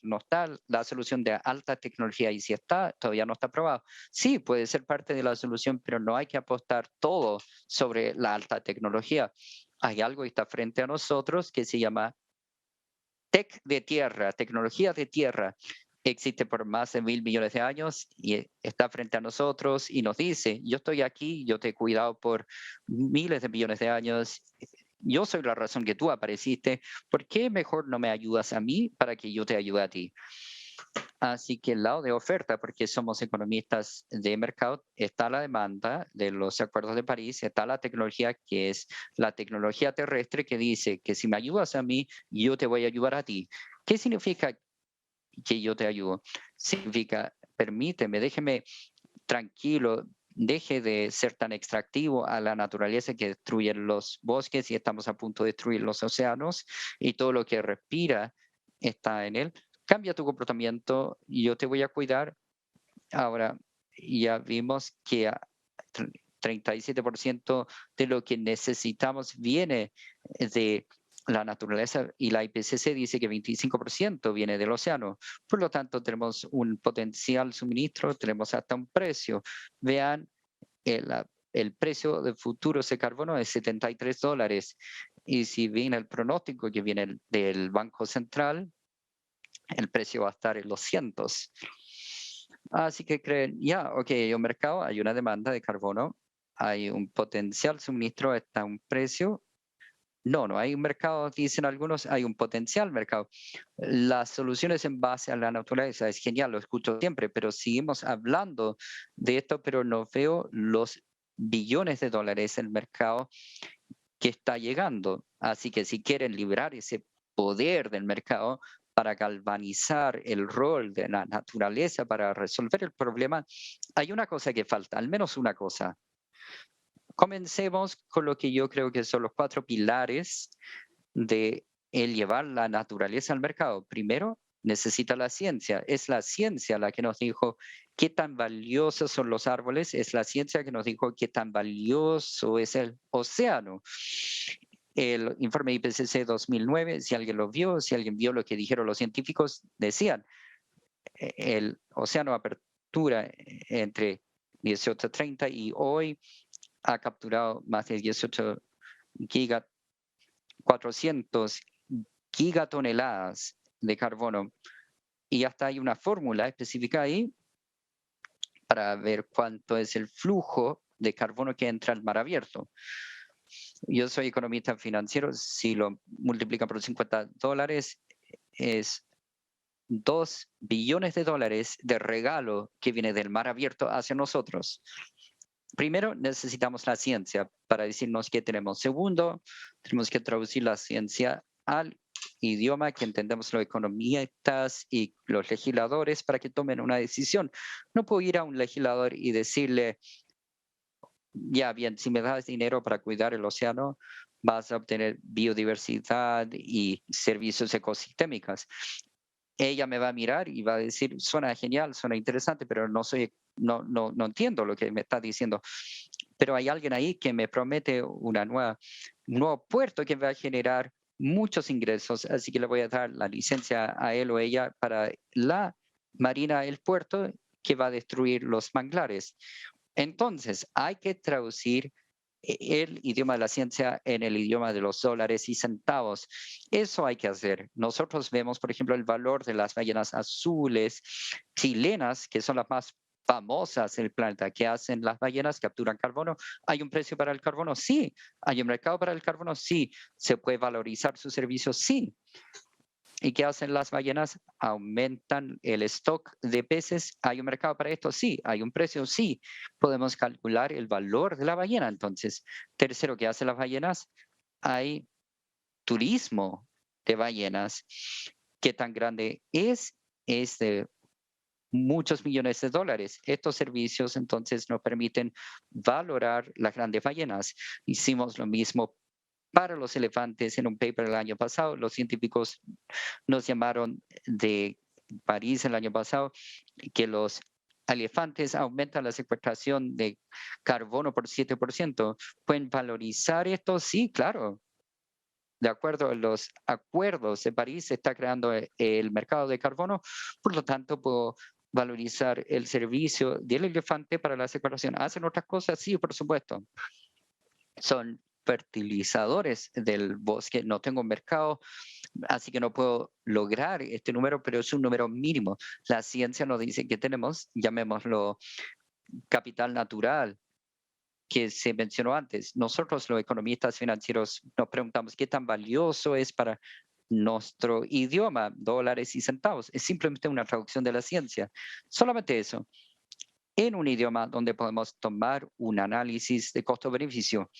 la solución de alta tecnología, y si está, todavía no está aprobado. Sí, puede ser parte de la solución, pero no hay que apostar todo sobre la alta tecnología. Hay algo que está frente a nosotros que se llama tech de tierra, tecnología de tierra. Existe por más de 1.000 millones de años y está frente a nosotros y nos dice, yo estoy aquí, yo te he cuidado por miles de millones de años, yo soy la razón que tú apareciste, ¿por qué mejor no me ayudas a mí para que yo te ayude a ti? Así que el lado de oferta, porque somos economistas de mercado, está la demanda de los acuerdos de París, está la tecnología que es la tecnología terrestre que dice que si me ayudas a mí, yo te voy a ayudar a ti. ¿Qué significa que yo te ayudo? Significa, permíteme, déjeme tranquilo, deje de ser tan extractivo a la naturaleza que destruye los bosques y estamos a punto de destruir los océanos y todo lo que respira está en él. Cambia tu comportamiento y yo te voy a cuidar. Ahora, ya vimos que 37% de lo que necesitamos viene de la naturaleza y la IPCC dice que 25% viene del océano. Por lo tanto, tenemos un potencial suministro, tenemos hasta un precio. Vean, el precio de futuros de carbono es $73. Y si viene el pronóstico que viene del Banco Central, el precio va a estar en los cientos. Así que creen, ok, hay un mercado, hay una demanda de carbono, hay un potencial suministro, está un precio. No hay un mercado, dicen algunos, hay un potencial mercado. Las soluciones en base a la naturaleza es genial, lo escucho siempre, pero seguimos hablando de esto, pero no veo los billones de dólares en el mercado que está llegando. Así que si quieren liberar ese poder del mercado para galvanizar el rol de la naturaleza para resolver el problema, hay una cosa que falta, al menos una cosa. Comencemos con lo que yo creo que son los 4 pilares de el llevar la naturaleza al mercado. Primero, necesita la ciencia. Es la ciencia la que nos dijo qué tan valiosos son los árboles. Es la ciencia que nos dijo qué tan valioso es el océano. El informe IPCC 2009, si alguien lo vio, si alguien vio lo que dijeron los científicos, decían el océano apertura entre 1830 y hoy ha capturado más de 400 gigatoneladas de carbono. Y hasta hay una fórmula específica ahí para ver cuánto es el flujo de carbono que entra al mar abierto. Yo soy economista financiero, si lo multiplican por $50, es $2 billones de regalo que viene del mar abierto hacia nosotros. Primero, necesitamos la ciencia para decirnos qué tenemos. Segundo, tenemos que traducir la ciencia al idioma que entendemos los economistas y los legisladores para que tomen una decisión. No puedo ir a un legislador y decirle, ya bien, si me das dinero para cuidar el océano, vas a obtener biodiversidad y servicios ecosistémicos. Ella me va a mirar y va a decir, suena genial, suena interesante, pero no entiendo lo que me está diciendo. Pero hay alguien ahí que me promete un nuevo puerto que va a generar muchos ingresos, así que le voy a dar la licencia a él o ella para la marina del puerto que va a destruir los manglares. Entonces, hay que traducir el idioma de la ciencia en el idioma de los dólares y centavos. Eso hay que hacer. Nosotros vemos, por ejemplo, el valor de las ballenas azules chilenas, que son las más famosas del planeta. ¿Qué hacen las ballenas? Capturan carbono. ¿Hay un precio para el carbono? Sí. ¿Hay un mercado para el carbono? Sí. ¿Se puede valorizar su servicio? Sí. ¿Y qué hacen las ballenas? Aumentan el stock de peces. ¿Hay un mercado para esto? Sí. ¿Hay un precio? Sí. Podemos calcular el valor de la ballena. Entonces, tercero, ¿qué hacen las ballenas? Hay turismo de ballenas. ¿Qué tan grande es este muchos millones de dólares. Estos servicios entonces nos permiten valorar las grandes ballenas. Hicimos lo mismo para los elefantes en un paper el año pasado. Los científicos nos llamaron de París el año pasado que los elefantes aumentan la secuestración de carbono por 7%. ¿Pueden valorizar esto? Sí, claro. De acuerdo a los acuerdos de París, se está creando el mercado de carbono, por lo tanto, puedo valorizar el servicio del elefante para la secuestración. ¿Hacen otras cosas? Sí, por supuesto. Son fertilizadores del bosque. No tengo mercado, así que no puedo lograr este número, pero es un número mínimo. La ciencia nos dice que tenemos, llamémoslo capital natural, que se mencionó antes. Nosotros los economistas financieros nos preguntamos qué tan valioso es para nuestro idioma, dólares y centavos. Es simplemente una traducción de la ciencia. Solamente eso. En un idioma donde podemos tomar un análisis de costo-beneficio.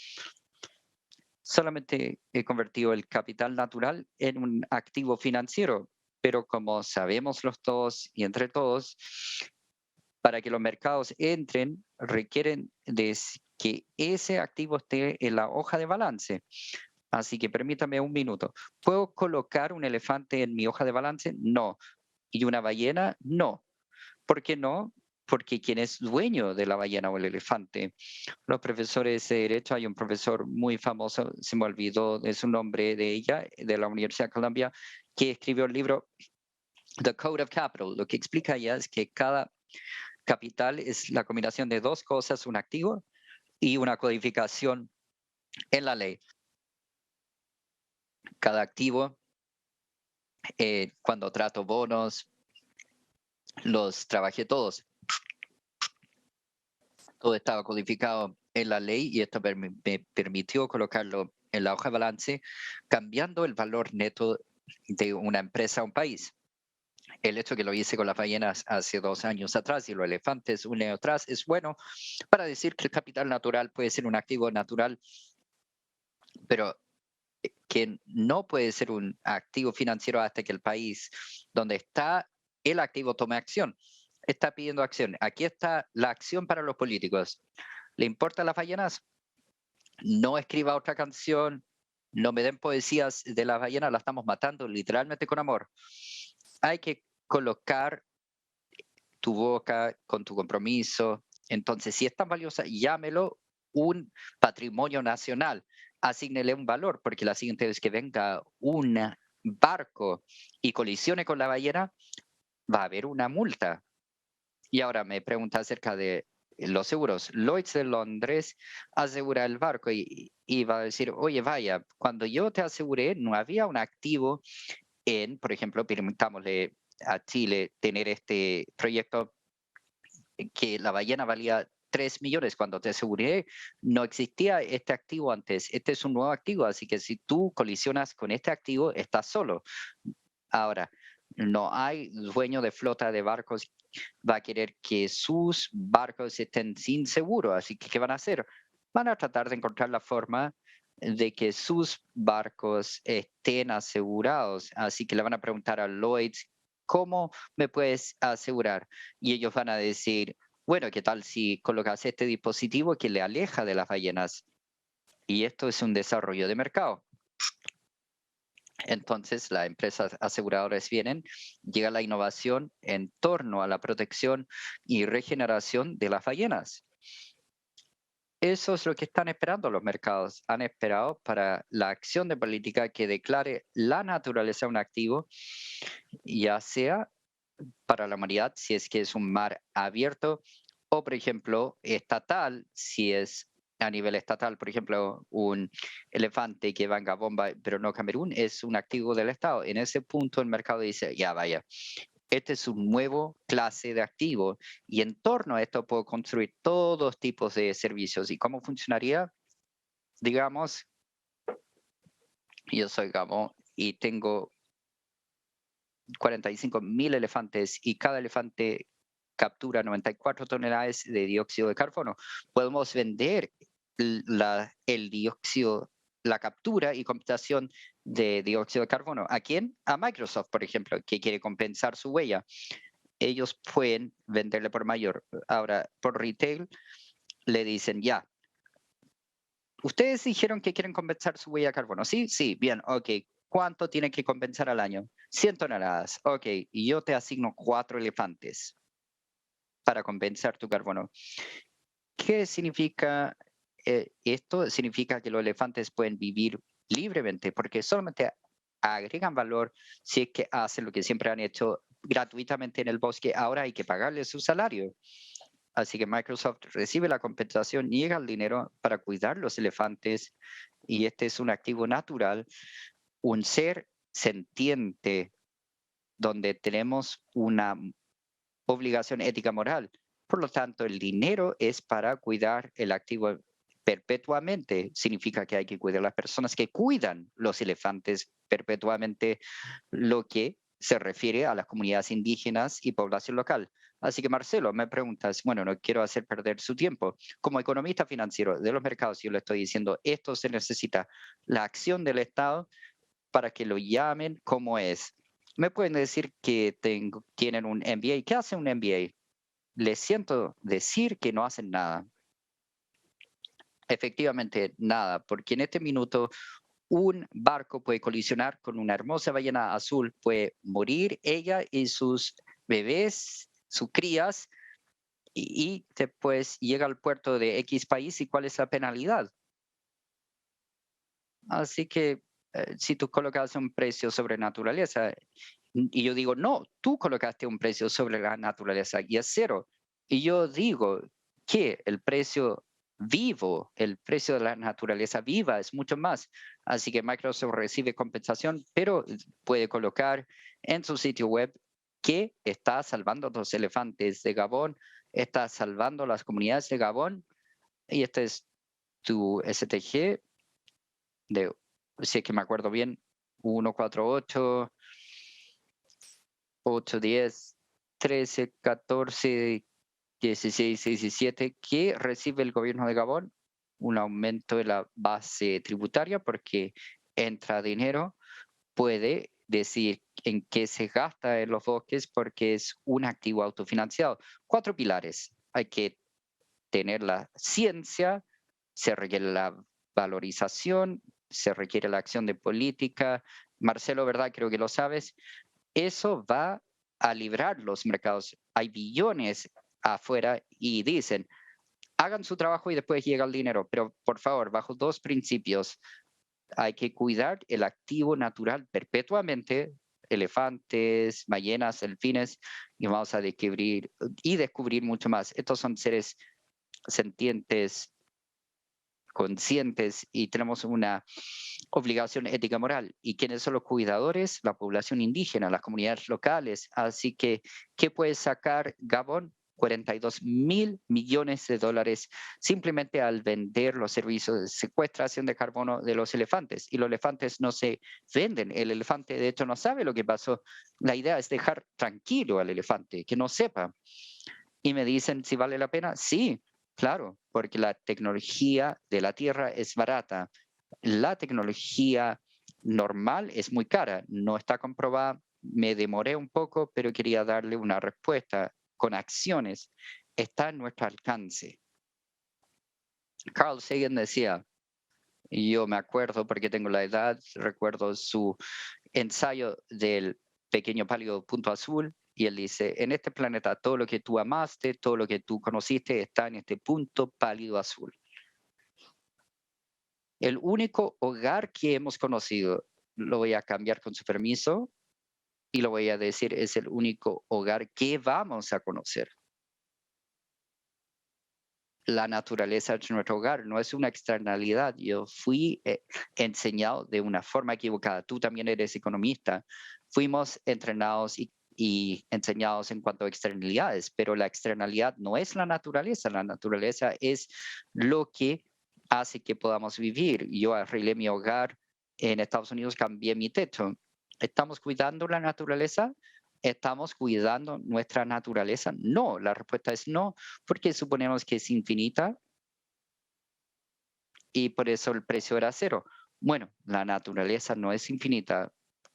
Solamente he convertido el capital natural en un activo financiero, pero como sabemos los todos y entre todos, para que los mercados entren, requieren de que ese activo esté en la hoja de balance. Así que permítame un minuto. ¿Puedo colocar un elefante en mi hoja de balance? No. ¿Y una ballena? No. ¿Por qué no? Porque quien es dueño de la ballena o el elefante. Los profesores de Derecho, hay un profesor muy famoso, se me olvidó de su nombre de ella, de la Universidad de Columbia, que escribió el libro The Code of Capital. Lo que explica ella es que cada capital es la combinación de dos cosas, un activo y una codificación en la ley. Cada activo, cuando trato bonos, los trabajé todos. Todo estaba codificado en la ley y esto me permitió colocarlo en la hoja de balance, cambiando el valor neto de una empresa a un país. El hecho que lo hice con las ballenas hace 2 años atrás y los elefantes un año atrás es bueno para decir que el capital natural puede ser un activo natural, pero que no puede ser un activo financiero hasta que el país donde está el activo tome acción. Está pidiendo acción. Aquí está la acción para los políticos. ¿Le importan las ballenas? No escriba otra canción, no me den poesías de las ballenas, las estamos matando literalmente con amor. Hay que colocar tu boca con tu compromiso. Entonces, si es tan valiosa, llámelo un patrimonio nacional. Asígnele un valor, porque la siguiente vez que venga un barco y colisione con la ballena, va a haber una multa. Y ahora me pregunta acerca de los seguros. Lloyd's de Londres asegura el barco y va a decir, oye, vaya, cuando yo te aseguré, no había un activo en, por ejemplo, permitámosle a Chile tener este proyecto que la ballena valía 3 millones. Cuando te aseguré, no existía este activo antes. Este es un nuevo activo, así que si tú colisionas con este activo, estás solo. Ahora, no hay dueño de flota de barcos va a querer que sus barcos estén sin seguro. Así que, ¿qué van a hacer? Van a tratar de encontrar la forma de que sus barcos estén asegurados. Así que le van a preguntar a Lloyd's, ¿cómo me puedes asegurar? Y ellos van a decir, bueno, ¿qué tal si colocas este dispositivo que le aleja de las ballenas? Y esto es un desarrollo de mercado. Entonces, las empresas aseguradoras vienen, llega la innovación en torno a la protección y regeneración de las ballenas. Eso es lo que están esperando los mercados. Han esperado para la acción de política que declare la naturaleza un activo, ya sea para la humanidad, si es que es un mar abierto, o, por ejemplo, estatal, si es a nivel estatal, por ejemplo, un elefante que venga a Bomba, pero no Camerún, es un activo del Estado. En ese punto el mercado dice, ya vaya, este es un nuevo clase de activo y en torno a esto puedo construir todos tipos de servicios. ¿Y cómo funcionaría? Digamos, yo soy Gabo y tengo 45,000 elefantes y cada elefante captura 94 toneladas de dióxido de carbono. Podemos vender el dióxido, la captura y computación de dióxido de carbono. ¿A quién? A Microsoft, por ejemplo, que quiere compensar su huella. ellos pueden venderle por mayor. Ahora, por retail, le dicen, ya, ustedes dijeron que quieren compensar su huella de carbono. Sí, sí, bien, ok. ¿Cuánto tienen que compensar al año? 100 toneladas. Ok, y yo te asigno 4 elefantes para compensar tu carbono. ¿Qué significa esto? Significa que los elefantes pueden vivir libremente porque solamente agregan valor si es que hacen lo que siempre han hecho gratuitamente en el bosque. Ahora hay que pagarles su salario. Así que Microsoft recibe la compensación, llega el dinero para cuidar los elefantes y este es un activo natural, un ser sentiente donde tenemos una obligación ética moral. Por lo tanto, el dinero es para cuidar el activo perpetuamente. Significa que hay que cuidar a las personas que cuidan los elefantes perpetuamente, lo que se refiere a las comunidades indígenas y población local. Así que, Marcelo, me preguntas, bueno, no quiero hacer perder su tiempo. Como economista financiero de los mercados, yo le estoy diciendo, esto se necesita la acción del Estado para que lo llamen como es. Me pueden decir que tienen un MBA. ¿Qué hace un MBA? Les siento decir que no hacen nada. Efectivamente, nada, porque en este minuto un barco puede colisionar con una hermosa ballena azul, puede morir ella y sus bebés, sus crías, y después llega al puerto de X país y ¿cuál es la penalidad? Así que si tú colocas un precio sobre naturaleza, y yo digo, no, tú colocaste un precio sobre la naturaleza y es cero. Y yo digo que el precio vivo, el precio de la naturaleza viva es mucho más. Así que Microsoft recibe compensación, pero puede colocar en su sitio web que está salvando a los elefantes de Gabón, está salvando las comunidades de Gabón. Y este es tu STG de, si es que me acuerdo bien, 148, 8, 10, 13, 14, 16, 17, que recibe el gobierno de Gabón un aumento de la base tributaria porque entra dinero, puede decir en qué se gasta en los bosques porque es un activo autofinanciado. 4 pilares. Hay que tener la ciencia, se requiere la valorización, se requiere la acción de política. Marcelo, ¿verdad? Creo que lo sabes. Eso va a librar los mercados. Hay billones afuera y dicen, hagan su trabajo y después llega el dinero. Pero por favor, bajo 2 principios, hay que cuidar el activo natural perpetuamente, elefantes, ballenas, delfines, y vamos a descubrir mucho más. Estos son seres sentientes, conscientes y tenemos una obligación ética moral. ¿Y quiénes son los cuidadores? La población indígena, las comunidades locales. Así que, ¿qué puede sacar Gabón? 42.000 millones de dólares simplemente al vender los servicios de secuestración de carbono de los elefantes. Y los elefantes no se venden. El elefante, de hecho, no sabe lo que pasó. La idea es dejar tranquilo al elefante, que no sepa. Y me dicen si vale la pena. Sí, claro, porque la tecnología de la Tierra es barata. La tecnología normal es muy cara, no está comprobada. Me demoré un poco, pero quería darle una respuesta con acciones. Está en nuestro alcance. Carl Sagan decía, y yo me acuerdo porque tengo la edad, recuerdo su ensayo del pequeño pálido punto azul, y él dice, en este planeta todo lo que tú amaste, todo lo que tú conociste está en este punto pálido azul. El único hogar que hemos conocido, lo voy a cambiar con su permiso, y lo voy a decir, es el único hogar que vamos a conocer. La naturaleza es nuestro hogar, no es una externalidad. Yo fui enseñado de una forma equivocada. Tú también eres economista. Fuimos entrenados y enseñados en cuanto a externalidades, pero la externalidad no es la naturaleza. La naturaleza es lo que hace que podamos vivir. Yo arreglé mi hogar en Estados Unidos, cambié mi techo. ¿Estamos cuidando la naturaleza? ¿Estamos cuidando nuestra naturaleza? No, la respuesta es no, porque suponemos que es infinita y por eso el precio era cero. Bueno, la naturaleza no es infinita,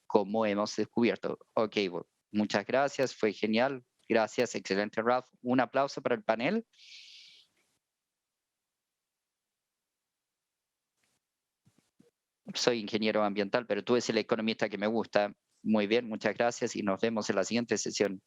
como hemos descubierto. Ok, muchas gracias, fue genial. Gracias, excelente, Ralph. Un aplauso para el panel. Soy ingeniero ambiental, pero tú eres el economista que me gusta. Muy bien, muchas gracias y nos vemos en la siguiente sesión.